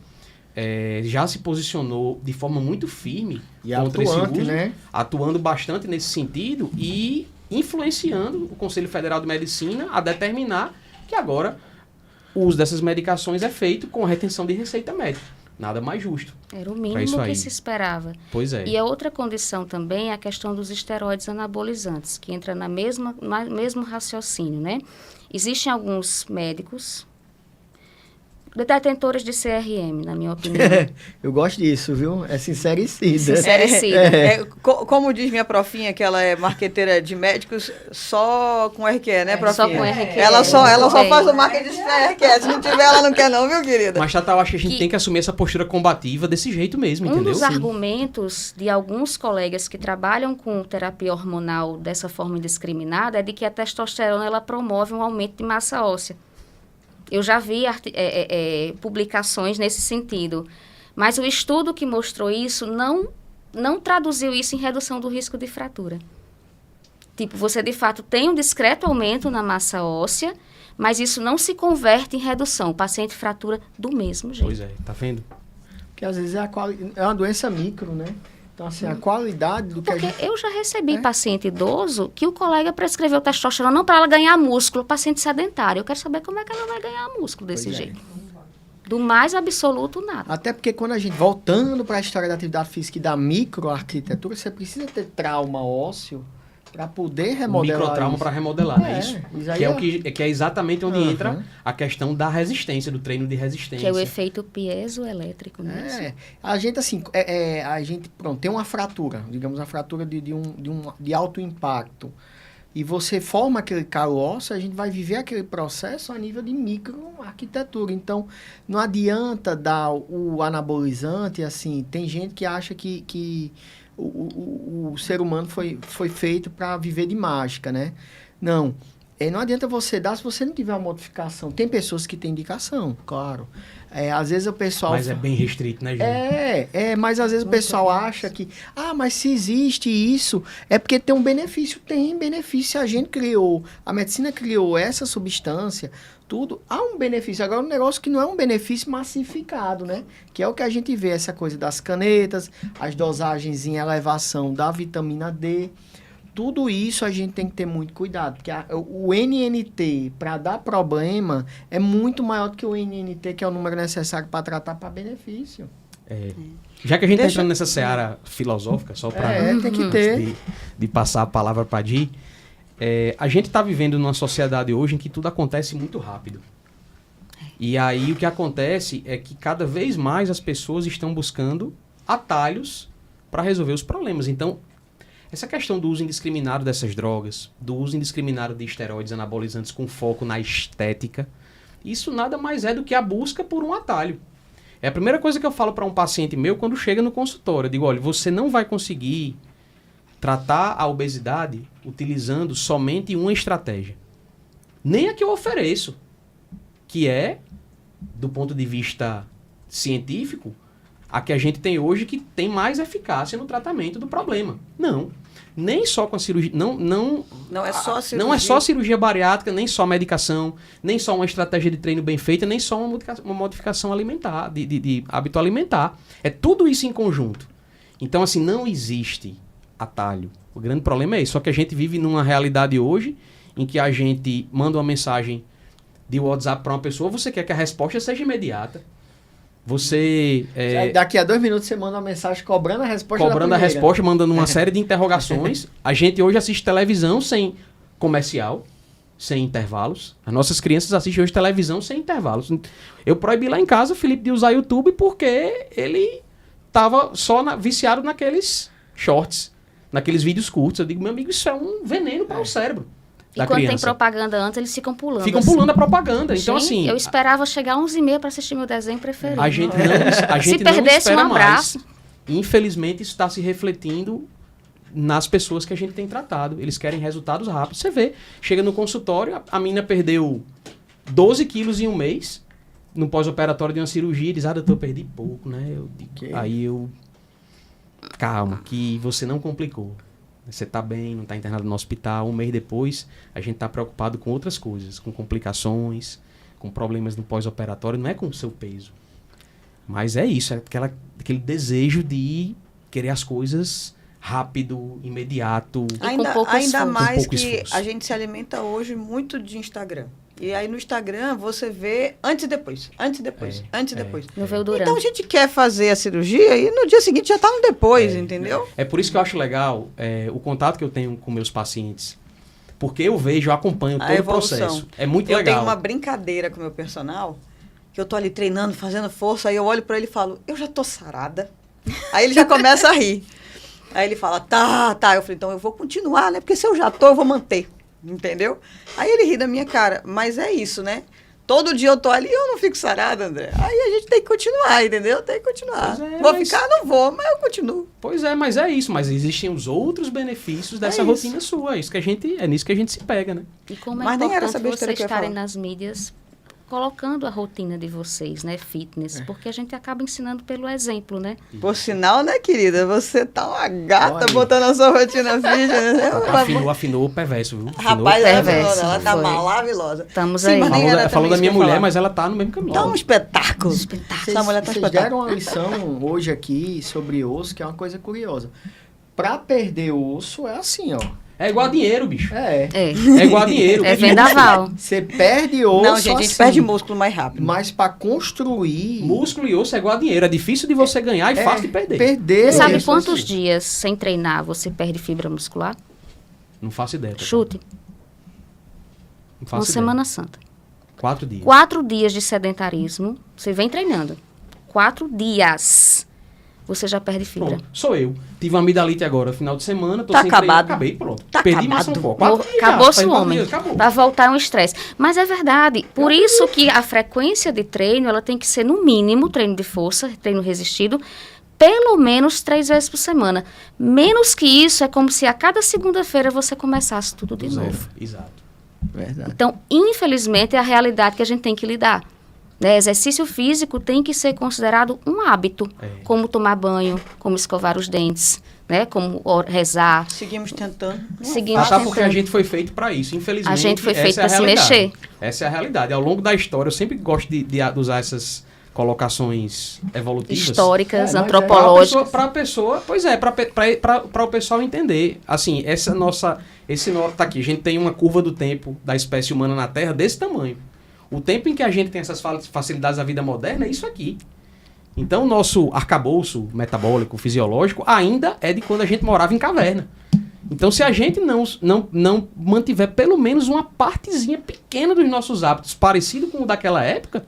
já se posicionou de forma muito firme contra esse uso, né? Atuando bastante nesse sentido e influenciando o Conselho Federal de Medicina a determinar que agora o uso dessas medicações é feito com retenção de receita médica. Nada mais justo. Era o mínimo que se esperava. Pois é. E a outra condição também é a questão dos esteroides anabolizantes, que entra no mesmo raciocínio, né? Existem alguns médicos detentores de CRM, na minha opinião. Eu gosto disso, viu? É sincericida. Como diz minha profinha, que ela é marqueteira de médicos, só com RQE, né, profinha? Só com RQE. Ela só faz o marketing de RQE. Se não tiver, ela não quer não, viu, querida? Mas, Tata, eu acho que a gente tem que assumir essa postura combativa desse jeito mesmo, entendeu? Um dos argumentos de alguns colegas que trabalham com terapia hormonal dessa forma indiscriminada é de que a testosterona ela promove um aumento de massa óssea. Eu já vi publicações nesse sentido, mas o estudo que mostrou isso não traduziu isso em redução do risco de fratura. Tipo, você de fato tem um discreto aumento na massa óssea, mas isso não se converte em redução. O paciente fratura do mesmo jeito. Pois é, tá vendo? Porque às vezes é uma doença micro, né? Então, assim, a qualidade do que Porque eu já recebi paciente idoso que o colega prescreveu testosterona não para ela ganhar músculo, paciente sedentário. Eu quero saber como é que ela vai ganhar músculo desse jeito. Do mais absoluto, nada. Até porque quando a gente, voltando para a história da atividade física e da microarquitetura, você precisa ter trauma ósseo para poder remodelar. Microtrauma para remodelar, não é isso? Que é exatamente onde entra a questão da resistência, do treino de resistência. Que é o efeito piezoelétrico, né? A gente, assim, pronto, tem uma fratura, digamos, uma fratura de alto impacto. E você forma aquele calo ósseo, a gente vai viver aquele processo a nível de microarquitetura. Então, não adianta dar o anabolizante, assim, tem gente que acha que o ser humano foi feito para viver de mágica, né? Não. Não adianta você dar se você não tiver uma modificação. Tem pessoas que têm indicação, claro. Às vezes o pessoal... Mas é bem restrito, né, gente? Mas às vezes o pessoal acha que... mas se existe isso, é porque tem um benefício. Tem benefício. A gente criou, a medicina criou essa substância, tudo. Há um benefício. Agora, um negócio que não é um benefício massificado, né? Que é o que a gente vê, essa coisa das canetas, as dosagens em elevação da vitamina D. Tudo isso a gente tem que ter muito cuidado, porque o NNT, para dar problema, é muito maior do que o NNT, que é o número necessário para tratar para benefício. Já que a gente está entrando nessa seara filosófica, só para tem que ter. De passar a palavra para a Di, a gente está vivendo numa sociedade hoje em que tudo acontece muito rápido. E aí o que acontece é que cada vez mais as pessoas estão buscando atalhos para resolver os problemas. Então, essa questão do uso indiscriminado dessas drogas, do uso indiscriminado de esteroides anabolizantes com foco na estética, isso nada mais é do que a busca por um atalho. É a primeira coisa que eu falo para um paciente meu quando chega no consultório. Eu digo, olha, você não vai conseguir tratar a obesidade utilizando somente uma estratégia. Nem a que eu ofereço, que é, do ponto de vista científico, a que a gente tem hoje que tem mais eficácia no tratamento do problema. Não. Nem só com a cirurgia... Não é só cirurgia. Não é só cirurgia bariátrica, nem só medicação, nem só uma estratégia de treino bem feita, nem só uma modificação alimentar, de hábito alimentar. É tudo isso em conjunto. Então, assim, não existe atalho. O grande problema é isso. Só que a gente vive numa realidade hoje em que a gente manda uma mensagem de WhatsApp para uma pessoa, você quer que a resposta seja imediata. Você... daqui a 2 minutos você manda uma mensagem cobrando a resposta Cobrando a resposta, mandando uma série de interrogações. A gente hoje assiste televisão sem comercial, sem intervalos. As nossas crianças assistem hoje televisão sem intervalos. Eu proibi lá em casa o Felipe de usar YouTube porque ele estava só viciado naqueles shorts. naqueles vídeos curtos. Eu digo, meu amigo, isso é um veneno para o cérebro E da quando tem criança. propaganda antes, eles ficam pulando. Ficam assim. pulando a propaganda. Então, Gente, assim, eu esperava chegar 11h30 para assistir meu desenho preferido. a gente não, a gente Se não perdesse espera um abraço. mais. Infelizmente, isso está se refletindo nas pessoas que a gente tem tratado. Eles querem resultados rápidos. Você vê, chega no consultório, a menina perdeu 12 quilos em um mês, no pós-operatório de uma cirurgia, diz, doutor, eu perdi pouco, né? Eu digo, aí eu... Calma, que você não complicou. Você tá bem, não tá internado no hospital. Um mês depois, a gente tá preocupado com outras coisas, com complicações, com problemas no pós-operatório. Não é com o seu peso. Mas é isso, é aquele desejo de querer as coisas rápido, imediato. Ainda esforço. mais Com pouco que esforço. a gente se alimenta hoje muito de Instagram. E aí no Instagram você vê antes e depois, antes e depois, antes e depois. Não veio durante. Então a gente quer fazer a cirurgia e no dia seguinte já está no depois, entendeu? É por isso que eu acho legal o contato que eu tenho com meus pacientes. Porque eu vejo, eu acompanho A todo o evolução. processo. É muito Eu legal. tenho uma brincadeira com o meu personal, que eu tô ali treinando, fazendo força, aí eu olho para ele e falo, eu já tô sarada. Aí ele já começa a rir. Aí ele fala, tá. Eu falei, então eu vou continuar, né? Porque se eu já tô, eu vou manter. Entendeu? Aí ele ri da minha cara. Mas é isso, né? Todo dia eu tô ali e eu não fico sarada, André. Aí a gente tem que continuar, entendeu? Tem que continuar. Pois é, vou mas- ficar, não vou, mas eu continuo. Pois é, mas é isso. Mas existem os outros benefícios dessa isso. rotina sua. É nisso que a gente se pega, né? E como é Mas nem era importante essa besteira vocês que eu ia estarem falar. nas mídias colocando a rotina de vocês, né? Fitness. Porque a gente acaba ensinando pelo exemplo, né? Por sinal, né, querida? Você tá uma gata Olha. botando a sua rotina fitness, né? Afinou o perverso, viu? Rapaz, Perverso, ela tá foi. maravilhosa. Estamos Sim, aí. mas nem Falou, era falou também da isso minha que eu ia mulher, falar. mas ela tá no mesmo caminho. Tá um espetáculo. Espetáculo. Essa mulher tá Vocês espetáculo. deram uma lição hoje aqui sobre osso, que é uma coisa curiosa. Pra perder osso é assim, ó. É igual a dinheiro, bicho. É. É. É igual a dinheiro. É vendaval. Você perde osso Não, gente, a gente assim, perde músculo mais rápido. Mas pra construir... Músculo e osso é igual a dinheiro. É difícil de você ganhar e fácil de perder. Perder. Você sabe isso, quantos assim. dias sem treinar você perde fibra muscular? Não faço ideia. Tata. Chute. Não Uma faço ideia. Semana Santa. 4 dias. 4 dias de sedentarismo, você vem treinando. 4 dias. Você já perde fibra. Pronto, sou eu. Tive uma amidalite agora, final de semana, tô Tá sem treinar, acabado. acabei, pronto. Tá Perdi acabado. massa muscular. 4 dias já, Acabou-se faz o 4 homem. dias, acabou. Vai voltar um estresse. Mas é verdade. Por isso que a frequência de treino, ela tem que ser no mínimo treino de força, treino resistido, pelo menos 3 vezes por semana. Menos que isso, é como se a cada segunda-feira você começasse tudo de Zero. novo. Exato. Verdade. Então, infelizmente, é a realidade que a gente tem que lidar. Né? Exercício físico tem que ser considerado um hábito, como tomar banho, como escovar os dentes, né? Como rezar. Seguimos tentando. Seguimos Mas sabe porque a tentando. gente foi feito para isso, infelizmente. A gente foi essa feito é a pra se realidade. mexer. Essa é a realidade. Ao longo da história, eu sempre gosto de usar essas colocações evolutivas. Históricas, mas é- antropológicas. Para a pessoa, pois é, para o pessoal entender. Assim, tá aqui, a gente tem uma curva do tempo da espécie humana na Terra desse tamanho. O tempo em que a gente tem essas facilidades da vida moderna é isso aqui. Então, o nosso arcabouço metabólico, fisiológico, ainda é de quando a gente morava em caverna. Então, se a gente não mantiver pelo menos uma partezinha pequena dos nossos hábitos parecido com o daquela época,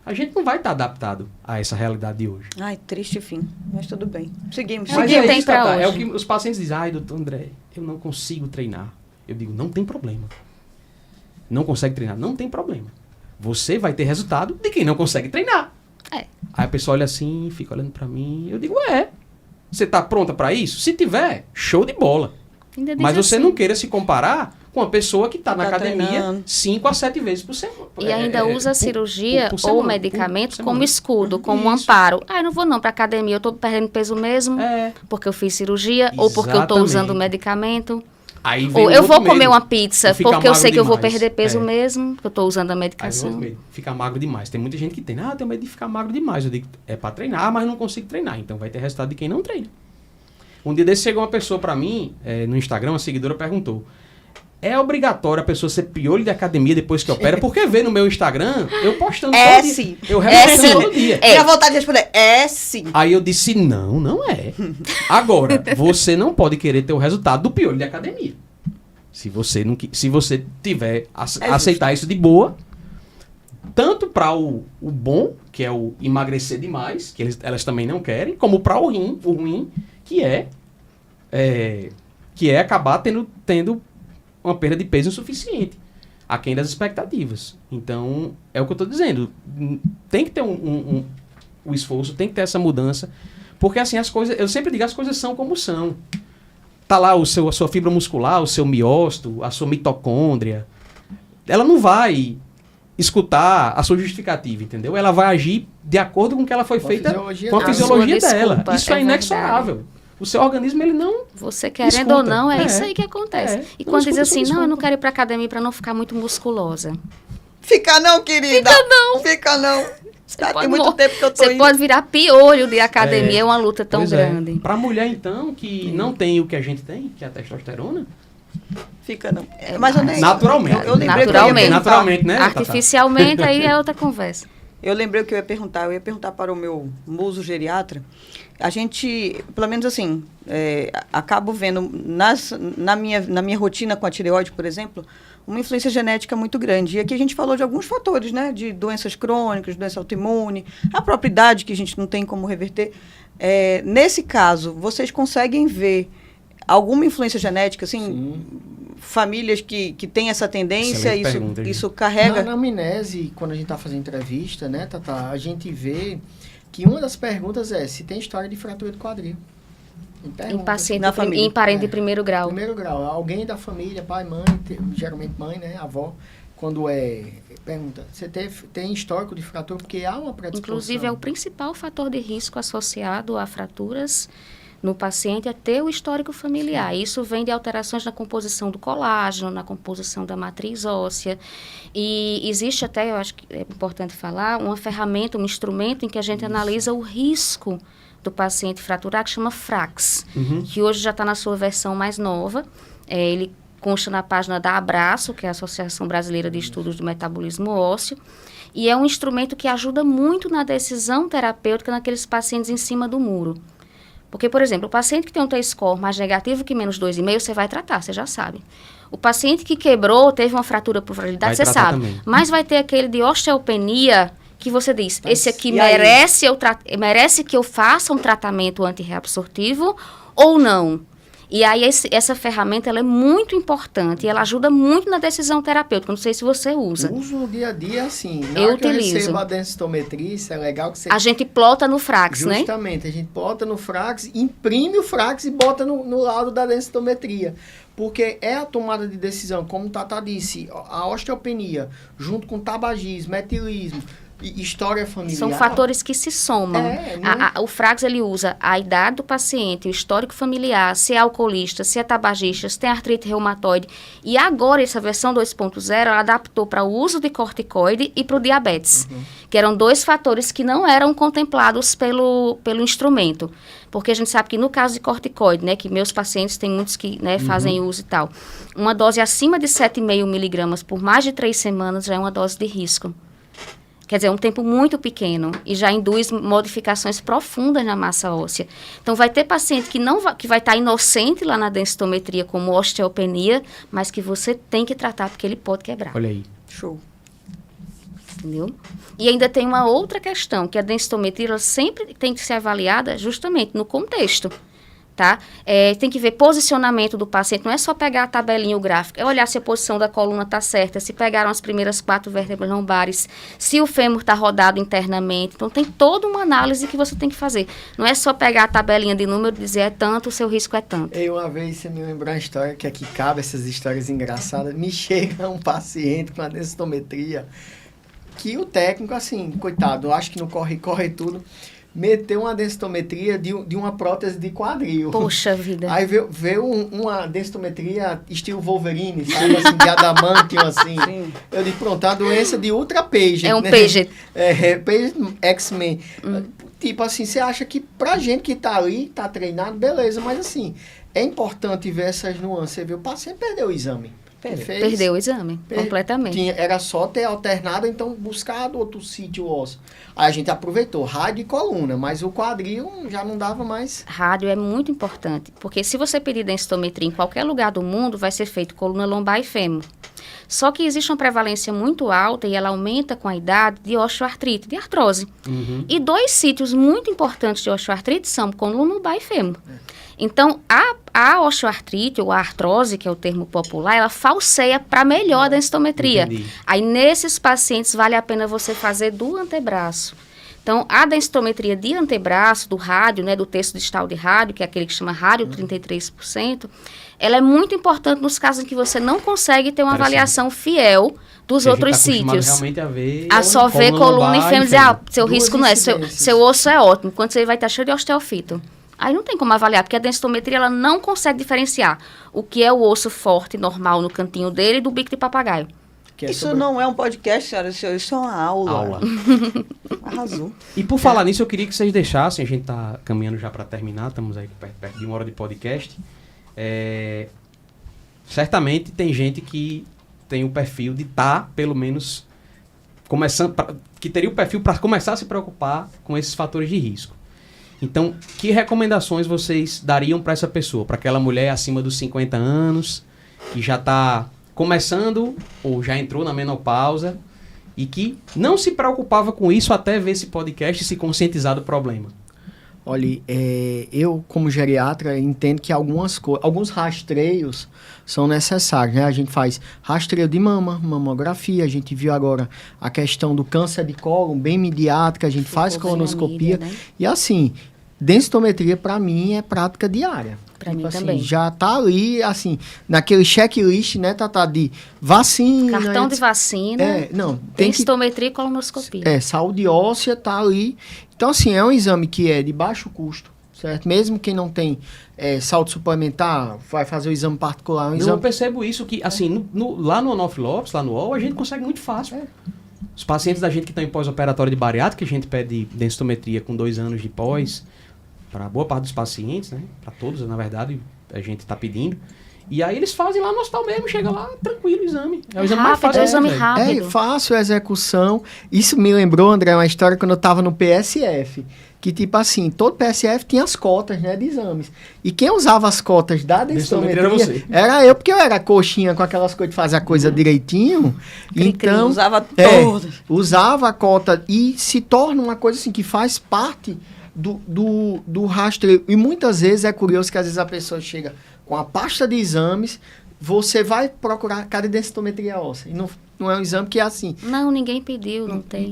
a gente não vai estar adaptado a essa realidade de hoje. Ai, triste fim. Mas tudo bem. Seguimos. Mas Mas que é tem isso, pra Tata, é o hoje? que os pacientes dizem, ai, doutor André, eu não consigo treinar. Eu digo, não tem problema. Não consegue treinar? Não tem problema. Você vai ter resultado de quem não consegue treinar. É. Aí a pessoa olha assim, fica olhando pra mim, eu digo, você tá pronta pra isso? Se tiver, show de bola. Ainda diz Mas você assim. não queira se comparar com uma pessoa que tá na Tá academia treinando. 5 a 7 vezes por semana. E ainda usa a cirurgia por ou semana, medicamento por como semana. escudo, como um Isso. amparo. Ah, eu não vou não para academia, eu estou perdendo peso mesmo, porque eu fiz cirurgia, ou porque eu estou usando Exatamente. medicamento. Aí vem Ou o eu outro vou comer medo, uma pizza de ficar porque eu sei magro que eu vou demais. perder peso É. mesmo, porque eu estou usando a Aí vem medicação. outro medo, ficar magro demais. Tem muita gente que tem, eu tenho medo de ficar magro demais. Eu digo, é pra treinar, mas não consigo treinar. Então vai ter resultado de quem não treina. Um dia desse chegou uma pessoa pra mim, no Instagram, uma seguidora perguntou, é obrigatório a pessoa ser piolho de academia depois que opera? Porque vê no meu Instagram, eu postando É todo dia. sim. Eu É reposto sim. todo dia. É. Tenho vontade de responder. É sim. Aí eu disse, não é. Agora, você não pode querer ter o resultado do piolho de academia. Se você tiver aceitar isso de boa, tanto para o bom, que é o emagrecer demais, que elas também não querem, como para o ruim, que é que é acabar tendo uma perda de peso insuficiente, aquém das expectativas. Então, é o que eu estou dizendo. Tem que ter o esforço, tem que ter essa mudança, porque assim, as coisas, eu sempre digo, as coisas são como são. Tá lá a sua fibra muscular, o seu miócito, a sua mitocôndria. Ela não vai escutar a sua justificativa, entendeu? Ela vai agir de acordo com o que ela foi feita com a fisiologia dela. Desculpa, isso é inexorável. Verdade. O seu organismo, ele não Você querendo escuta. ou não, é isso aí que acontece. E quando diz assim, não, eu não quero ir pra academia para não ficar muito musculosa. Fica não, querida. Fica não. Fica não. Tá, pode tem muito morrer. tempo que eu tô Você indo. pode virar piolho de academia, é uma luta tão Pois grande. Para mulher, então, que não tem o que a gente tem, que é a testosterona, Fica não. Mas eu nem... Naturalmente. Eu lembrei que eu ia Naturalmente. perguntar. Naturalmente, né, Tatá? Artificialmente, aí é outra conversa. Eu lembrei o que eu ia perguntar. Eu ia perguntar para o meu muso geriatra. A gente, pelo menos assim, acabo vendo na minha rotina com a tireoide, por exemplo, uma influência genética muito grande. E aqui a gente falou de alguns fatores, né? De doenças crônicas, doença autoimune, a própria idade que a gente não tem como reverter. Nesse caso, vocês conseguem ver alguma influência genética, assim, Sim. famílias que têm essa tendência, Excelente pergunta, isso carrega? Na anamnese, quando a gente está fazendo entrevista, né, Tatá, a gente vê que uma das perguntas é se tem história de fratura do quadril. Em paciente, Na família. em parente de primeiro grau. Primeiro grau. Alguém da família, pai, mãe, geralmente mãe, né, avó, quando pergunta, você tem histórico de fratura? Porque há uma predisposição. Inclusive, é o principal fator de risco associado a fraturas no paciente é ter o histórico familiar. Isso vem de alterações na composição do colágeno, na composição da matriz óssea. E existe até, eu acho que é importante falar, uma ferramenta, um instrumento em que a gente analisa o risco do paciente fraturar, que chama FRAX, que hoje já está na sua versão mais nova. Ele consta na página da Abraço, que é a Associação Brasileira de Estudos do Metabolismo Ósseo, e é um instrumento que ajuda muito na decisão terapêutica naqueles pacientes em cima do muro. Porque, por exemplo, o paciente que tem um T-score mais negativo que menos 2,5, você vai tratar, você já sabe. O paciente que quebrou, teve uma fratura por fragilidade, você sabe. Também. Mas vai ter aquele de osteopenia que você diz, esse aqui e aí? merece que eu faça um tratamento antirreabsortivo ou não? E aí essa ferramenta ela é muito importante e ela ajuda muito na decisão terapêutica. Não sei se você usa. Uso no dia a dia, assim. Na Eu hora que utilizo. eu recebo a densitometria, isso é legal que você... A gente plota no Frax, né? Justamente, a gente bota no Frax, imprime o Frax e bota no laudo da densitometria. Porque é a tomada de decisão, como o Tatá disse, a osteopenia, junto com tabagismo, etilismo, história familiar. São fatores que se somam. O Frax, ele usa a idade do paciente, o histórico familiar, se é alcoolista, se é tabagista, se tem artrite reumatoide. E agora, essa versão 2.0, ela adaptou para o uso de corticoide e para o diabetes, que eram dois fatores que não eram contemplados pelo instrumento. Porque a gente sabe que no caso de corticoide, né, que meus pacientes, tem muitos que fazem uso e tal, uma dose acima de 7,5 miligramas por mais de 3 semanas já é uma dose de risco. Quer dizer, é um tempo muito pequeno e já induz modificações profundas na massa óssea. Então, vai ter paciente que vai estar inocente lá na densitometria como osteopenia, mas que você tem que tratar porque ele pode quebrar. Olha aí. Show. Entendeu? E ainda tem uma outra questão, que a densitometria ela sempre tem que ser avaliada justamente no contexto. Tá? Tem que ver posicionamento do paciente, não é só pegar a tabelinha, o gráfico, é olhar se a posição da coluna está certa, se pegaram as primeiras 4 vértebras lombares, se o fêmur está rodado internamente. Então, tem toda uma análise que você tem que fazer. Não é só pegar a tabelinha de número e dizer é tanto, o seu risco é tanto. Uma vez você me lembrou uma história, que aqui cabe essas histórias engraçadas, me chega um paciente com a densitometria, que o técnico, assim, coitado, eu acho que não corre tudo, meteu uma densitometria de uma prótese de quadril. Poxa vida. Aí veio uma densitometria estilo Wolverine, sabe, assim, de adamantium, assim. Sim. Eu disse, pronto, a doença de ultra paget. É um né? paget. Paget X-Men. Tipo assim, você acha que pra gente que tá ali, tá treinado, beleza, mas assim, é importante ver essas nuances. Você vê, o paciente perdeu o exame. Perdeu o exame, completamente. Era só ter alternado, então buscado outro sítio ósseo. Aí a gente aproveitou rádio e coluna, mas o quadril já não dava mais. Rádio é muito importante, porque se você pedir densitometria em qualquer lugar do mundo, vai ser feito coluna lombar e fêmur. Só que existe uma prevalência muito alta e ela aumenta com a idade de osteoartrite, de artrose. E 2 sítios muito importantes de osteoartrite são coluna lombar e fêmur. Então, a a osteoartrite, ou a artrose, que é o termo popular, ela falseia para melhor a densitometria. Entendi. Aí, nesses pacientes, vale a pena você fazer do antebraço. Então, a densitometria de antebraço, do rádio, né, do terço distal de rádio, que é aquele que chama rádio 33%, ela é muito importante nos casos em que você não consegue ter uma avaliação fiel dos Porque a gente outros tá acostumado sítios. realmente a ver Só ver coluna e fêmur e dizer, seu Duas risco não é, incidências. seu osso é ótimo, quando você vai estar cheio de osteofito. Aí não tem como avaliar, porque a densitometria ela não consegue diferenciar o que é o osso forte, normal, no cantinho dele, do bico de papagaio. Que é Isso sobre- não é um podcast, senhora, isso é uma aula. aula. Arrasou. E por falar nisso, eu queria que vocês deixassem, a gente tá caminhando já para terminar, estamos aí perto de 1 hora de podcast. Certamente tem gente que tem o perfil de estar, pelo menos, começando, que teria o perfil para começar a se preocupar com esses fatores de risco. Então, que recomendações vocês dariam para essa pessoa, para aquela mulher acima dos 50 anos, que já está começando ou já entrou na menopausa e que não se preocupava com isso até ver esse podcast e se conscientizar do problema? Olha, eu como geriatra entendo que alguns rastreios são necessários, né? A gente faz rastreio de mama, mamografia, a gente viu agora a questão do câncer de cólon, bem midiátrica, a gente faz colonoscopia. Né? E assim, densitometria para mim é prática diária. Pra mim assim, também. Já tá ali, assim, naquele checklist, né, Tatá, de vacina. Cartão de vacina, Não, tem que densitometria e colonoscopia. saúde óssea tá ali. Então, assim, é um exame que é de baixo custo, certo? Mesmo quem não tem saúde suplementar, vai fazer o exame particular. Um Eu exame... percebo isso que, assim, lá no Onofre Lopes, lá no UOL, a gente consegue muito fácil. Os pacientes da gente que estão em pós-operatório de bariátrica, que a gente pede densitometria com 2 anos de pós, para boa parte dos pacientes, né? Para todos, na verdade, a gente está pedindo. E aí eles fazem lá no hospital mesmo, chega lá, tranquilo o exame. É o exame mais Rápido, fácil. é o exame velho. rápido. É fácil a execução. Isso me lembrou, André, uma história quando eu estava no PSF. Que, tipo assim, todo PSF tinha as cotas, né, de exames. E quem usava as cotas da Densitometria densitometria era você. era eu, porque eu era coxinha com aquelas coisas de fazer a coisa direitinho. Então, Usava todas. usava a cota e se torna uma coisa assim que faz parte do rastreio. E muitas vezes é curioso que às vezes a pessoa chega com a pasta de exames, você vai procurar cada densitometria óssea. E não é um exame que é assim. Não, ninguém pediu, não tem.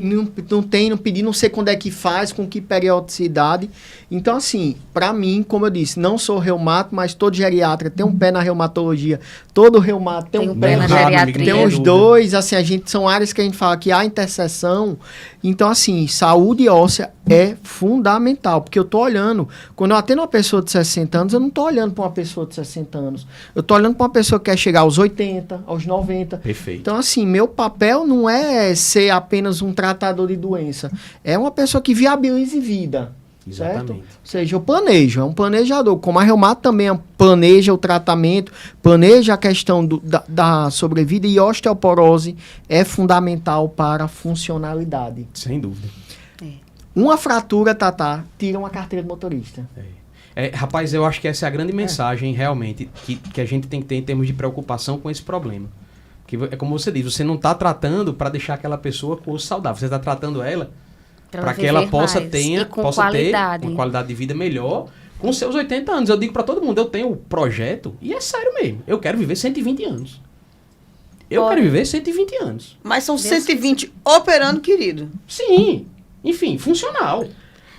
Não pedi, não sei quando é que faz, com que periodicidade. Então, assim, para mim, como eu disse, não sou reumato, mas todo geriatra tem um pé na reumatologia, todo reumato tem um pé na Errado, geriatria. tem os dúvida. dois, assim, são áreas que a gente fala que há interseção. Então, assim, saúde óssea é fundamental, porque eu tô olhando, quando eu atendo uma pessoa de 60 anos, eu não tô olhando para uma pessoa de 60 anos. Eu tô olhando para uma pessoa que quer chegar aos 80, aos 90. Perfeito. Então, assim, meu papel não é ser apenas um tratador de doença. É uma pessoa que viabilize vida. Certo? Exatamente. Ou seja, eu planejo, é um planejador. Como a reumato também planeja o tratamento, planeja a questão da sobrevida, e osteoporose é fundamental para a funcionalidade. Sem dúvida. Uma fratura, Tatá, tira uma carteira de motorista. Rapaz, eu acho que essa é a grande mensagem, realmente, que a gente tem que ter em termos de preocupação com esse problema. Que é como você diz, você não está tratando para deixar aquela pessoa com o osso saudável, você está tratando ela para que ela viver possa, mais. ter E com uma qualidade. qualidade de vida melhor com seus 80 anos. Eu digo para todo mundo, eu tenho um projeto, e é sério mesmo, eu quero viver 120 anos. Eu Olha. quero viver 120 anos. Mas são Deus 120 operando, querido. Sim, enfim, funcional.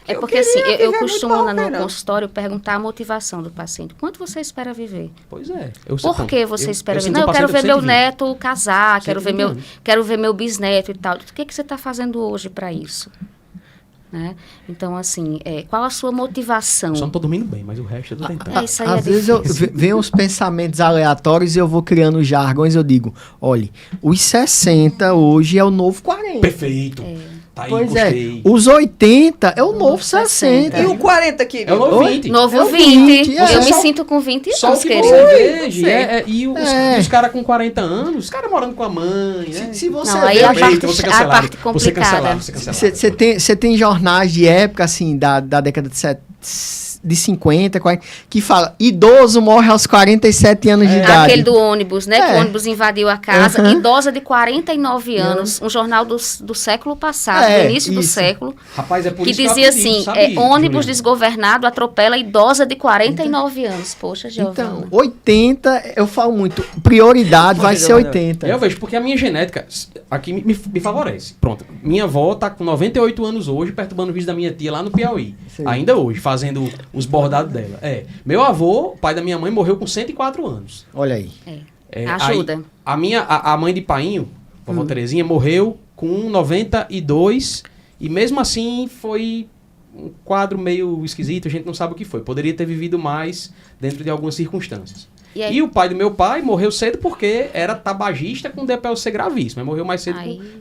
É Eu porque assim, queria eu viver costumo muito no mal, Fernando. consultório perguntar a motivação do paciente. Quanto você espera viver? Pois é. Por que você espera viver? sinto Não, eu o quero paciente ver meu 120. neto casar, quero ver 120 anos. quero ver meu bisneto e tal. O que você está fazendo hoje para isso? Né? Então, assim, qual a sua motivação? Só não tô dormindo bem, mas o resto eu tô tentando. Isso aí Às é vezes vem uns pensamentos aleatórios e eu vou criando jargões, eu digo, olhe, os 60 hoje é o novo 40. Perfeito. Tá aí, Pois gostei. os 80 é o novo novo 60. 60. E o 40, querido? É o novo Oi? 20. Novo É o 20. 20, Eu me Só- sinto com 20 Só anos, o que querida. você Ui, veja. E É. os caras com 40 anos, os caras morando com a mãe, né? Se você Não, aí ver, a Perfeito, parte- você a cancelado. parte Você complicada. cancelado, você cancelado. Você tem jornais de época, assim, da década de de 50, 40, que fala, idoso morre aos 47 anos de idade. Aquele do ônibus, né? Que o ônibus invadiu a casa. Uhum. Idosa de 49 anos. Um jornal do século passado, do início do século. Rapaz, é por Que isso que eu dizia acredito, assim, sabe, ônibus Juliana? desgovernado atropela idosa de 49 anos. Poxa, Giovana. Então, 80, eu falo muito, prioridade vai ser 80. Eu vejo, porque a minha genética aqui me favorece. Pronto, minha avó tá com 98 anos hoje, perturbando o vídeo da minha tia lá no Piauí. Sim. Ainda hoje, fazendo os bordados dela. Meu avô, pai da minha mãe, morreu com 104 anos. Olha aí. Ajuda. Aí, a mãe de Painho, vovó Terezinha, morreu com 92 e mesmo assim foi um quadro meio esquisito, a gente não sabe o que foi. Poderia ter vivido mais dentro de algumas circunstâncias. E o pai do meu pai morreu cedo porque era tabagista com DPLC gravíssimo. Mas morreu mais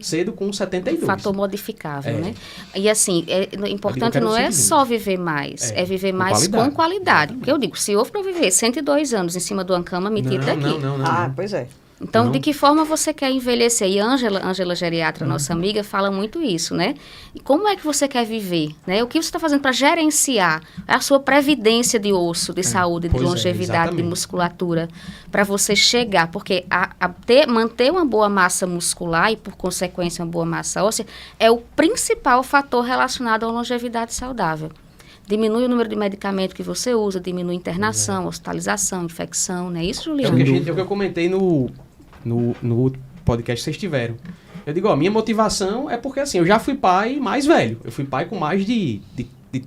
cedo com 72. Fator modificável, né? E assim, o importante não é só viver mais, é viver mais com qualidade. Porque eu digo, se houve para viver 102 anos em cima de uma cama, me tira daqui. Não. Pois é. Então, de que forma você quer envelhecer? E Ângela Geriatra, nossa amiga, fala muito isso, né? E como é que você quer viver? Né? O que você está fazendo para gerenciar a sua previdência de osso, de saúde, de longevidade, de musculatura, para você chegar? Porque manter uma boa massa muscular e, por consequência, uma boa massa óssea é o principal fator relacionado à longevidade saudável. Diminui o número de medicamentos que você usa, diminui internação, hospitalização, infecção, não é isso, Juliana? É o que eu comentei no podcast que vocês tiveram. Eu digo, minha motivação é porque assim, eu já fui pai mais velho. Eu fui pai com mais de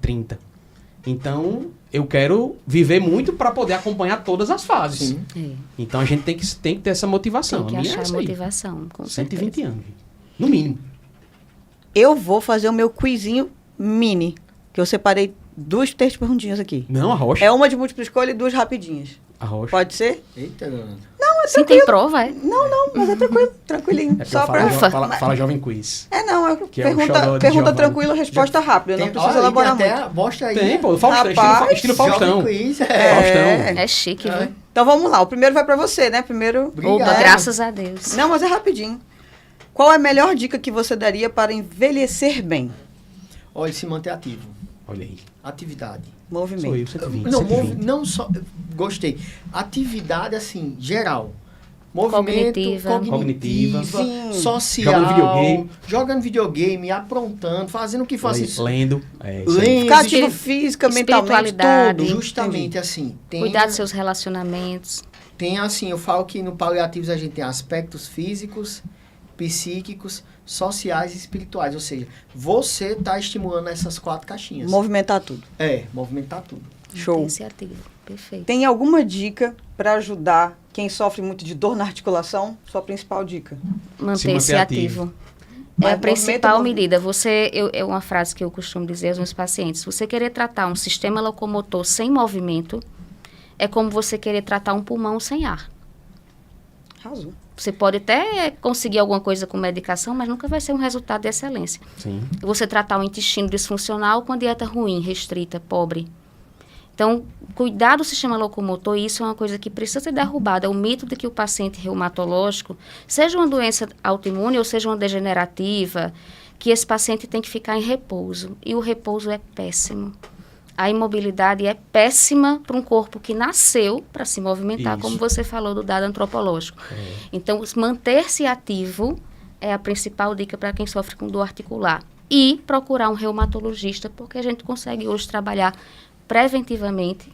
30. Então, eu quero viver muito para poder acompanhar todas as fases. Então, a gente tem que ter essa motivação. Tem que achar a motivação, com 120 certeza. anos, no mínimo. Eu vou fazer o meu quizinho mini, que eu separei 3 perguntinhas aqui. Não, a rocha. É uma de múltipla escolha e 2 rapidinhas. A rocha. Pode ser? Eita, dona. Sim, tem prova, é? Não, mas é tranquilinho. É Só fala jovem quiz. Não, é Que é o xodó de pergunta Giovanni. tranquila, resposta rápida. Não precisa elaborar muito. Mostra aí. Tem, pô, Faustão, Rapaz, estilo Faustão. Jovem Quiz, Faustão. É chique, viu? Então vamos lá. O primeiro vai pra você, né? Primeiro. Obrigado. Graças a Deus. Não, mas é rapidinho. Qual é a melhor dica que você daria para envelhecer bem? Olha, se manter ativo. Olha aí. Atividade. Movimento. Sou eu, 120. Não, 120. não só... Gostei. Atividade, assim, geral. Movimento, cognitiva, Sim. social. Jogando Jogando videogame, aprontando, fazendo o que for assim. Lendo. Ficar ativo física, mentalmente, espiritualidade. tudo. Justamente assim. Cuidar dos seus relacionamentos. Tem assim, eu falo que no paliativos a gente tem aspectos físicos, psíquicos, sociais e espirituais. Ou seja, você está estimulando essas 4 caixinhas. Movimentar tudo. Movimentar tudo. Show. Manter-se ativo. Perfeito. Tem alguma dica para ajudar quem sofre muito de dor na articulação? Sua principal dica. Manter-se ativo. É Mas a principal movimento- medida. É uma frase que eu costumo dizer aos meus pacientes. Se você querer tratar um sistema locomotor sem movimento, é como você querer tratar um pulmão sem ar. Arrasou. Você pode até conseguir alguma coisa com medicação, mas nunca vai ser um resultado de excelência. Sim. Você tratar um intestino disfuncional com a dieta ruim, restrita, pobre. Então, cuidar do sistema locomotor, isso é uma coisa que precisa ser derrubada. O mito de que o paciente reumatológico, seja uma doença autoimune ou seja uma degenerativa, que esse paciente tem que ficar em repouso. E o repouso é péssimo. A imobilidade é péssima para um corpo que nasceu para se movimentar, como você falou do dado antropológico. Então, manter-se ativo é a principal dica para quem sofre com dor articular. E procurar um reumatologista, porque a gente consegue hoje trabalhar preventivamente,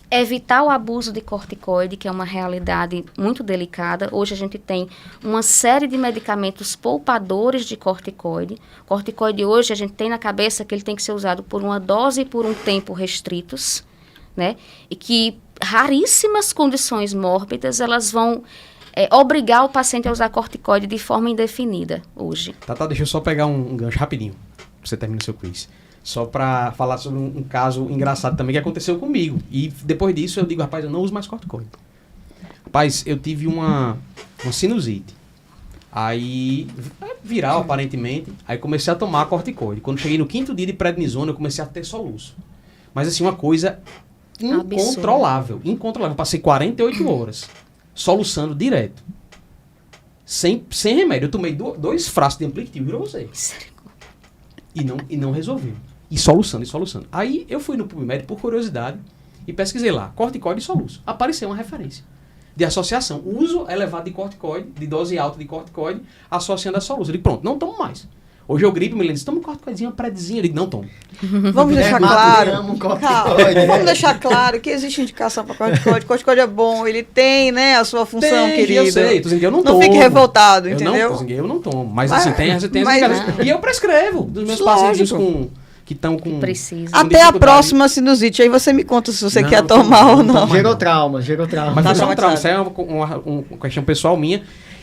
evitar o abuso de corticoide, que é uma realidade muito delicada. Hoje a gente tem uma série de medicamentos poupadores de corticoide. Corticoide hoje a gente tem na cabeça que ele tem que ser usado por uma dose e por um tempo restritos, né? E que raríssimas condições mórbidas, elas vão obrigar o paciente a usar corticoide de forma indefinida hoje. Tá, deixa eu só pegar um gancho rapidinho, pra você terminar o seu quiz. Só pra falar sobre um caso engraçado também que aconteceu comigo. E depois disso eu digo, rapaz, eu não uso mais corticoide. Rapaz, eu tive uma sinusite. Aí, viral aparentemente, aí comecei a tomar corticoide. Quando cheguei no 5º dia de prednisona, eu comecei a ter soluço. Mas assim, uma coisa incontrolável. Incontrolável. Eu passei 48 horas soluçando direto. Sem remédio. Eu tomei 2 frascos de Amplictil, virou você. E não resolveu. E soluçando, e soluçando. Aí eu fui no PubMed por curiosidade e pesquisei lá, corticoide e soluço. Apareceu uma referência de associação. Uso elevado de corticoide, de dose alta de corticoide, associando a soluço. Eu digo, pronto, não tomo mais. Hoje eu gripo, Milene diz, toma um corticoidezinho, uma pré-dizinha. Eu digo, não tomo. Vamos deixar claro. Calma, corticoide. vamos deixar claro que existe indicação para corticoide. Corticoide é bom, ele tem, né, a sua função, Tem, querido. eu sei, tô dizendo que eu não Não tomo. fique revoltado, Eu entendeu? eu não tomo. Mas assim, tem as mas- indicações. E eu prescrevo dos meus Lógico. pacientes que estão com... Precisa. com Até a dificuldade. próxima sinusite, aí você me conta se você Não, quer não, tomar não, ou não não. tomo. Gerou trauma. Mas Tá foi só um trauma. Isso traumatizado. é uma questão pessoal minha.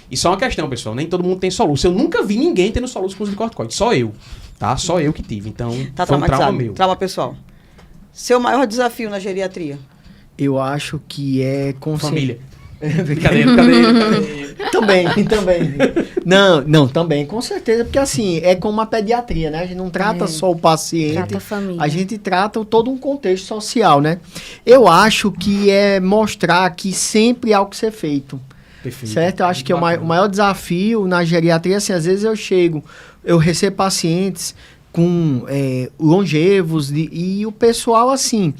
E só uma questão, pessoal. Nem todo mundo tem soluço. Eu nunca vi ninguém tendo soluço com uso de corticoide. Só eu. Tá? Só eu que tive. Então, Tá foi um trauma traumatizado. meu. Trauma pessoal. Seu maior desafio na geriatria? Eu acho que é Família. Brincadeira. Também. Não, também, com certeza, porque assim, é como a pediatria, né? A gente não trata só o paciente, Trata a família. a gente trata todo um contexto social, né? Eu acho que é mostrar que sempre há o que ser feito, Perfeito. certo? Eu acho que o maior desafio na geriatria, assim, às vezes eu recebo pacientes com longevos e o pessoal assim,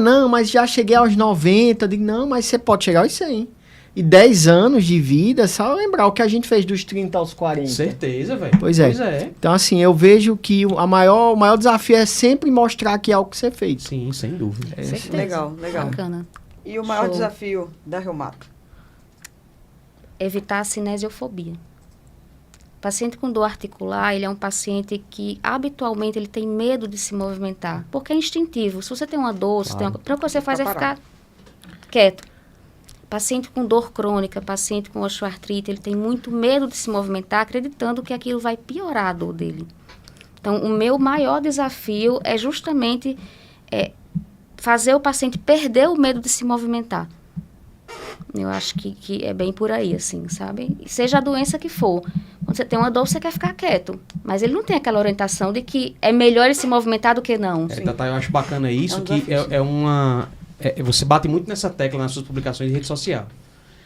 não, mas já cheguei aos 90, eu digo, não, mas você pode chegar aos 100. E 10 anos de vida, só lembrar o que a gente fez dos 30 aos 40. Certeza, velho. Pois é. Então, assim, eu vejo que o maior desafio é sempre mostrar que há algo que ser feito. Sim, sem dúvida. Certeza. Legal. Bacana. E o maior Show. desafio da reumato? Evitar a cinesiofobia. O paciente com dor articular, ele é um paciente que habitualmente ele tem medo de se movimentar, porque é instintivo. Se você tem uma dor, se tem uma... então o que você faz é ficar quieto. Paciente com dor crônica, paciente com osteoartrite, ele tem muito medo de se movimentar, acreditando que aquilo vai piorar a dor dele. Então, o meu maior desafio é justamente fazer o paciente perder o medo de se movimentar. Eu acho que é bem por aí, assim, sabe? Seja a doença que for. Quando você tem uma dor, você quer ficar quieto. Mas ele não tem aquela orientação de que é melhor ele se movimentar do que não. Tata, eu acho bacana isso, É um que desafio, você bate muito nessa tecla nas suas publicações de rede social.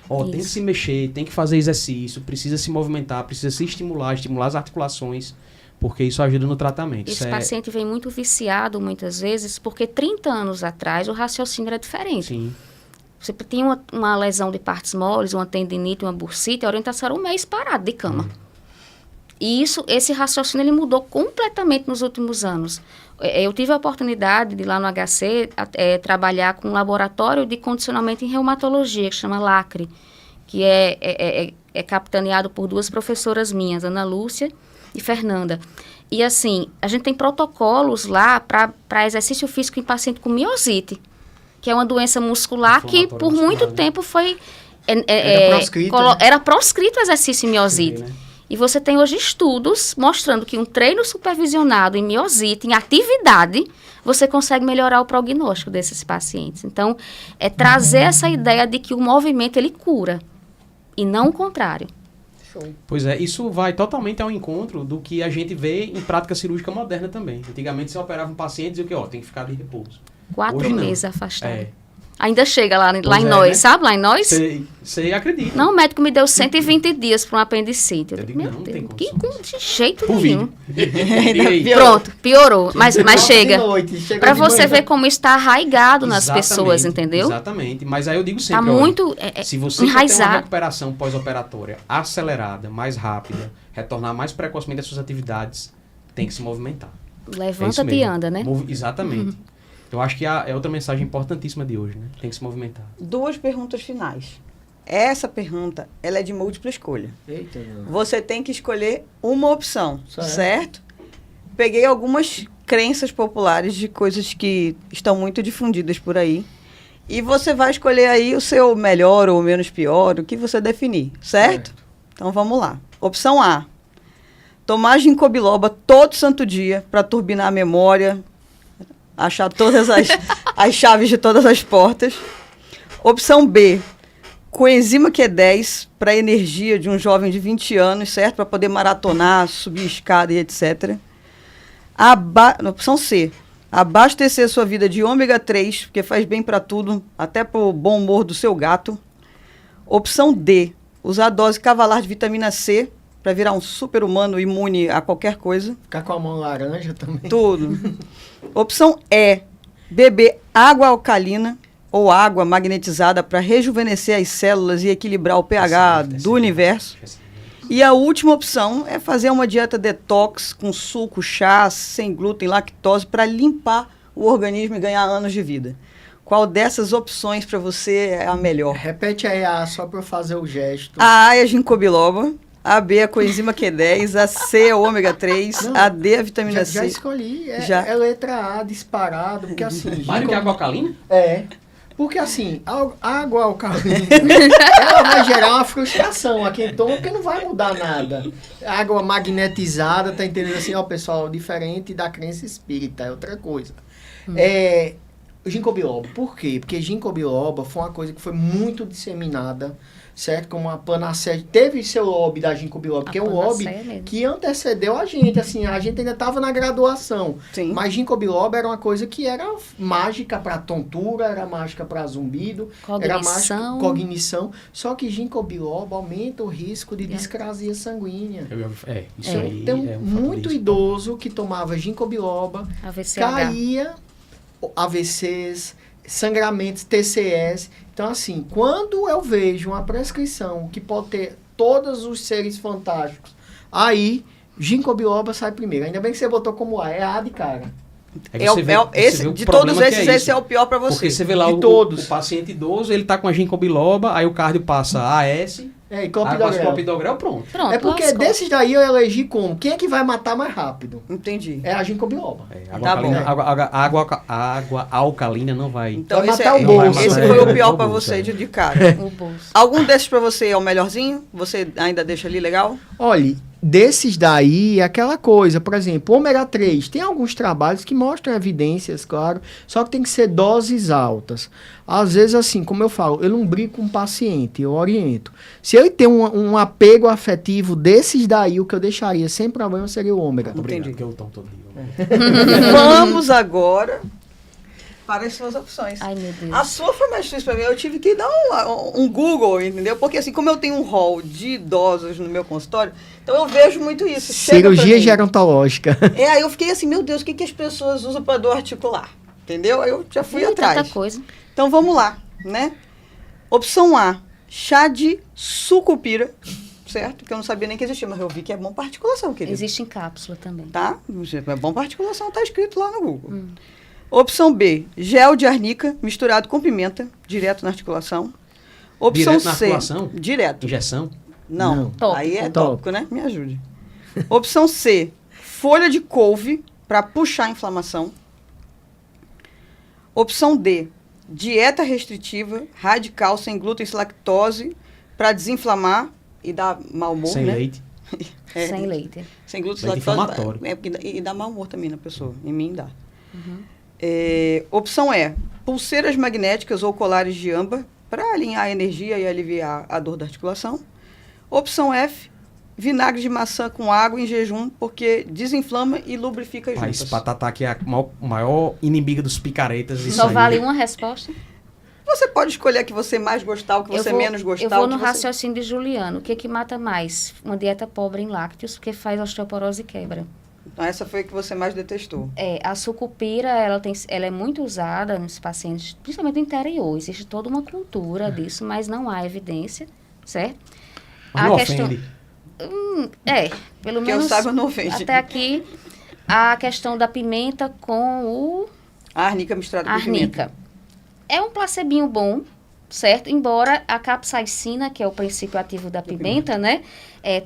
Tem que Isso. se mexer, tem que fazer exercício, precisa se movimentar, precisa se estimular as articulações, porque isso ajuda no tratamento. Esse paciente vem muito viciado, muitas vezes, porque 30 anos atrás o raciocínio era diferente. Sim. Você tinha uma lesão de partes moles, uma tendinite, uma bursite, a orientação era um mês parado de cama. E esse raciocínio ele mudou completamente nos últimos anos. Eu tive a oportunidade de, lá no HC, trabalhar com um laboratório de condicionamento em reumatologia, que chama LACRE, que é capitaneado por duas professoras minhas, Ana Lúcia e Fernanda. E, assim, a gente tem protocolos lá para exercício físico em paciente com miosite, que é uma doença muscular que, por muito tempo, foi... Era proscrito o exercício em miosite. Sim, né? E você tem hoje estudos mostrando que um treino supervisionado em miosite, em atividade, você consegue melhorar o prognóstico desses pacientes. Então, é trazer essa ideia de que o movimento, ele cura, e não o contrário. Pois é, isso vai totalmente ao encontro do que a gente vê em prática cirúrgica moderna também. Antigamente você operava um paciente e dizia que tem que ficar de repouso. 4 Hoje não. meses afastado. É. Ainda chega lá em é, nós, né? sabe? Lá em nós. Você acredita. Não, o médico me deu 120 dias para um apendicite. Eu Eu digo, digo, meu não Deus, tem condições. de jeito Por nenhum. vídeo. Pronto, piorou, mas chega. Chega Para de você manhã. ver como está arraigado nas Exatamente, pessoas, entendeu? Exatamente. Mas aí eu digo Está sempre, olha, muito se você quer ter uma enraizado. recuperação pós-operatória acelerada, mais rápida, retornar mais precocemente às suas atividades, tem que se movimentar. É isso Levanta-te e mesmo. anda, né? Exatamente. Eu acho que é outra mensagem importantíssima de hoje, né? Tem que se movimentar. 2 perguntas finais. Essa pergunta, ela é de múltipla escolha. Eita, não. Você tem que escolher uma opção, Certo. certo? Peguei algumas crenças populares de coisas que estão muito difundidas por aí. E você vai escolher aí o seu melhor ou menos pior, o que você definir, certo? Então vamos lá. Opção A. Tomar ginkgo biloba todo santo dia para turbinar a memória, achar todas as chaves de todas as portas. Opção B. Coenzima Q10 para a energia de um jovem de 20 anos, certo? Para poder maratonar, subir escada e etc. Opção C. Abastecer sua vida de ômega 3, porque faz bem para tudo, até para o bom humor do seu gato. Opção D. Usar a dose cavalar de vitamina C, para virar um super-humano imune a qualquer coisa. Ficar com a mão laranja também. Tudo. Opção E, beber água alcalina ou água magnetizada para rejuvenescer as células e equilibrar o pH do universo. E a última opção é fazer uma dieta detox com suco, chá, sem glúten, lactose, para limpar o organismo e ganhar anos de vida. Qual dessas opções para você é a melhor? Repete aí a só para eu fazer o gesto. A A é ginkgo biloba, a B é a coenzima Q10, a C é o ômega 3, Não, a D é a vitamina Já C. escolhi. Já. É letra A, disparado, porque assim... Mário, que é água alcalina? É. Porque assim, a água alcalina, ela vai gerar uma frustração a quem toma, porque não vai mudar nada. Água magnetizada, tá entendendo assim, ó, pessoal, diferente da crença espírita, é outra coisa. O ginkgo biloba, por quê? Porque ginkgo biloba foi uma coisa que foi muito disseminada, certo? Como a panaceia, teve seu lobby da ginkgo biloba, que é um lobby que antecedeu a gente, assim, a gente ainda estava na graduação. Sim. Mas ginkgo biloba era uma coisa que era mágica para tontura, era mágica para zumbido, era mágica cognição, só que ginkgo biloba aumenta o risco de discrasia sanguínea. Isso aí Então, é um muito fator idoso que tomava ginkgo biloba caía AVCs, sangramentos, TCS. Então, assim, quando eu vejo uma prescrição que pode ter todos os seres fantásticos, aí ginkgo biloba sai primeiro. Ainda bem que você botou como A, é A de cara. De todos esses, esse é o pior para você. Porque você vê lá o paciente idoso, ele tá com a ginkgo biloba, aí o cardio passa AS, e clopidogrel, pronto. É porque desses daí eu elegi como, quem é que vai matar mais rápido? Entendi. É a ginkgo biloba. Água alcalina não vai. Então vai matar o bolso. Esse foi o pior para você de cara. O bolso. Algum desses para você é o melhorzinho? Você ainda deixa ali legal? Olha, desses daí, aquela coisa, por exemplo, ômega 3, tem alguns trabalhos que mostram evidências, claro, só que tem que ser doses altas. Às vezes, assim, como eu falo, eu não brinco com um paciente, eu oriento. Se ele tem um apego afetivo desses daí, o que eu deixaria sem problema seria o ômega. Entendi. Que eu tomo todo dia. Vamos agora para as suas opções. Ai, meu Deus. A sua foi mais difícil para mim. Eu tive que dar um Google, entendeu? Porque assim, como eu tenho um hall de idosos no meu consultório, então eu vejo muito isso. Cirurgia gerontológica. Aí eu fiquei assim, meu Deus, o que as pessoas usam para dor articular? Entendeu? Aí eu já fui atrás. Tanta coisa. Então vamos lá, né? Opção A, chá de sucupira, certo? Que eu não sabia nem que existia, mas eu vi que é bom para articulação, querido. Existe em cápsula também. Tá? É bom para articulação, tá escrito lá no Google. Opção B, gel de arnica misturado com pimenta, direto na articulação. Opção Direto na C, articulação? direto. Injeção? Não, Tópico. aí é tópico, né? Me ajude. Opção C, folha de couve para puxar a inflamação. Opção D, dieta restritiva, radical, sem glúten e lactose, para desinflamar e dar mau humor, Sem né? leite. Sem leite. Sem glúten e Leite lactose. inflamatório. E dá mau humor também na pessoa. Em mim dá. Opção E, pulseiras magnéticas ou colares de âmbar, para alinhar a energia e aliviar a dor da articulação. Opção F, vinagre de maçã com água em jejum, porque desinflama e lubrifica as Mas juntas. batata que é a maior inimiga dos picaretas. Isso Só aí. vale uma resposta? Você pode escolher a que você mais gostar, o que você menos gostar. Eu vou o no que você... raciocínio de Juliano. O que mata mais? Uma dieta pobre em lácteos, porque faz osteoporose e quebra. Então, essa foi a que você mais detestou. A sucupira, ela é muito usada nos pacientes, principalmente do interior. Existe toda uma cultura disso, mas não há evidência, certo? Mas não ofende. Pelo Que menos eu saiba, não ofende. até aqui, a questão da pimenta com A arnica misturada com pimenta. arnica. É um placebinho bom, certo? Embora a capsaicina, que é o princípio ativo da pimenta, né?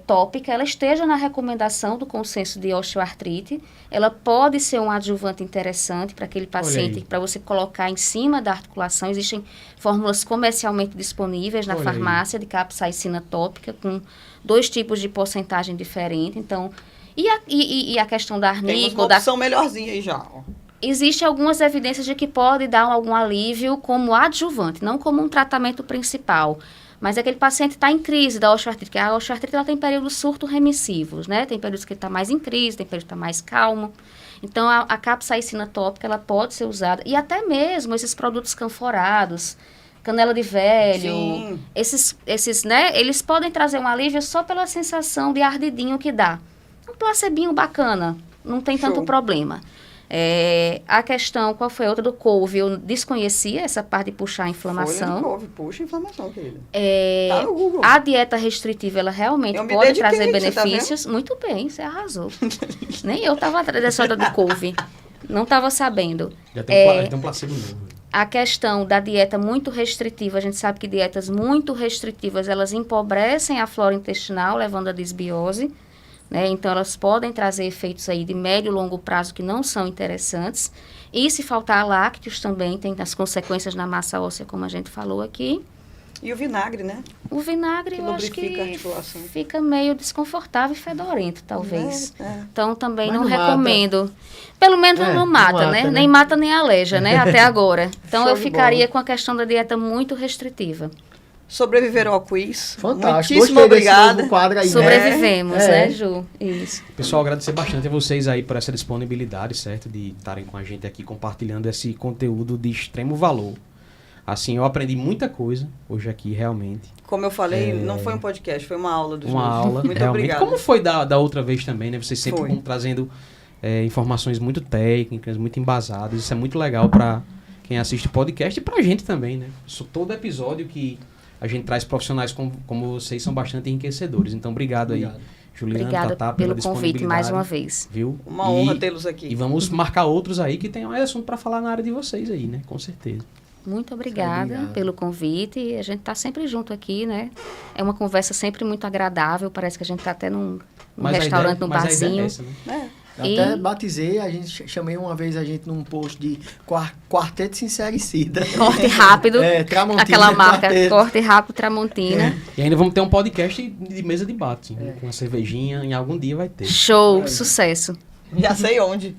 Tópica, ela esteja na recomendação do consenso de osteoartrite. Ela pode ser um adjuvante interessante para aquele paciente, para você colocar em cima da articulação. Existem fórmulas comercialmente disponíveis na farmácia de capsaicina tópica, com 2 tipos de porcentagem diferente. Então, e a questão da arnica... Tem uma opção melhorzinha aí já, ó. Existem algumas evidências de que pode dar algum alívio como adjuvante, não como um tratamento principal. Mas aquele paciente está em crise da osteoartrite, porque a osteoartrite ela tem períodos surto-remissivos, né? Tem períodos que ele está mais em crise, tem períodos que está mais calmo. Então, a capsaicina tópica, ela pode ser usada. E até mesmo esses produtos canforados canela de velho, Sim. esses, né, eles podem trazer um alívio só pela sensação de ardidinho que dá. Um placebinho bacana, não tem tanto Show. problema. A questão, qual foi a outra do couve? Eu desconhecia essa parte de puxar a Folha de inflamação. couve, puxa inflamação, querida. É, Tá no Google. a dieta restritiva, ela realmente Eu me pode dediquei, trazer você tá benefícios. Muito bem, você arrasou. Nem eu estava atrás dessa história do couve. Não estava sabendo. Já tem um placebo novo. A questão da dieta muito restritiva, a gente sabe que dietas muito restritivas, elas empobrecem a flora intestinal, levando à desbiose, né? Então, elas podem trazer efeitos aí de médio e longo prazo que não são interessantes. E se faltar lácteos também, tem as consequências na massa óssea, como a gente falou aqui. E o vinagre, né? O vinagre, Que eu acho lubrifica a que articulação. fica meio desconfortável e fedorento, talvez. É. Então, também Mas não não mata. recomendo. Pelo menos não Não mata, mata, né? né? Nem mata, nem aleja, né? Até agora. Então, Show eu de ficaria bola. com a questão da dieta muito restritiva. Sobreviveram ao quiz. Fantástico. Muitíssimo Gostei desse obrigada. novo quadro aí, né? Sobrevivemos, É. né, Ju? Isso. Pessoal, agradecer bastante a vocês aí por essa disponibilidade, certo? De estarem com a gente aqui compartilhando esse conteúdo de extremo valor. Assim, eu aprendi muita coisa hoje aqui, realmente. Como eu falei, não foi um podcast, foi uma aula dos Uma meus. aula, Muito realmente. obrigada. Como foi da outra vez também, né? Vocês sempre Foi. trazendo informações muito técnicas, muito embasadas. Isso é muito legal para quem assiste o podcast e pra gente também, né? Todo episódio que a gente traz profissionais como vocês são bastante enriquecedores. Então, obrigado aí, Juliana, Obrigada Tatá, pela pelo convite mais uma disponibilidade, vez. viu? Uma honra tê-los aqui. E vamos marcar outros aí que tem mais assunto para falar na área de vocês aí, né? Com certeza. Muito obrigada Obrigado. pelo convite. E a gente está sempre junto aqui, né? É uma conversa sempre muito agradável. Parece que a gente está até num restaurante, num mas a ideia é barzinho. essa, né? Até batizei, a gente chamei uma vez a gente num post de quarteto sincericida. Corte rápido. Tramontina. Aquela marca, quarteto. corte rápido, Tramontina. E ainda vamos ter um podcast de mesa de debate, né? Com uma cervejinha, em algum dia vai ter. Show, sucesso. Já sei onde.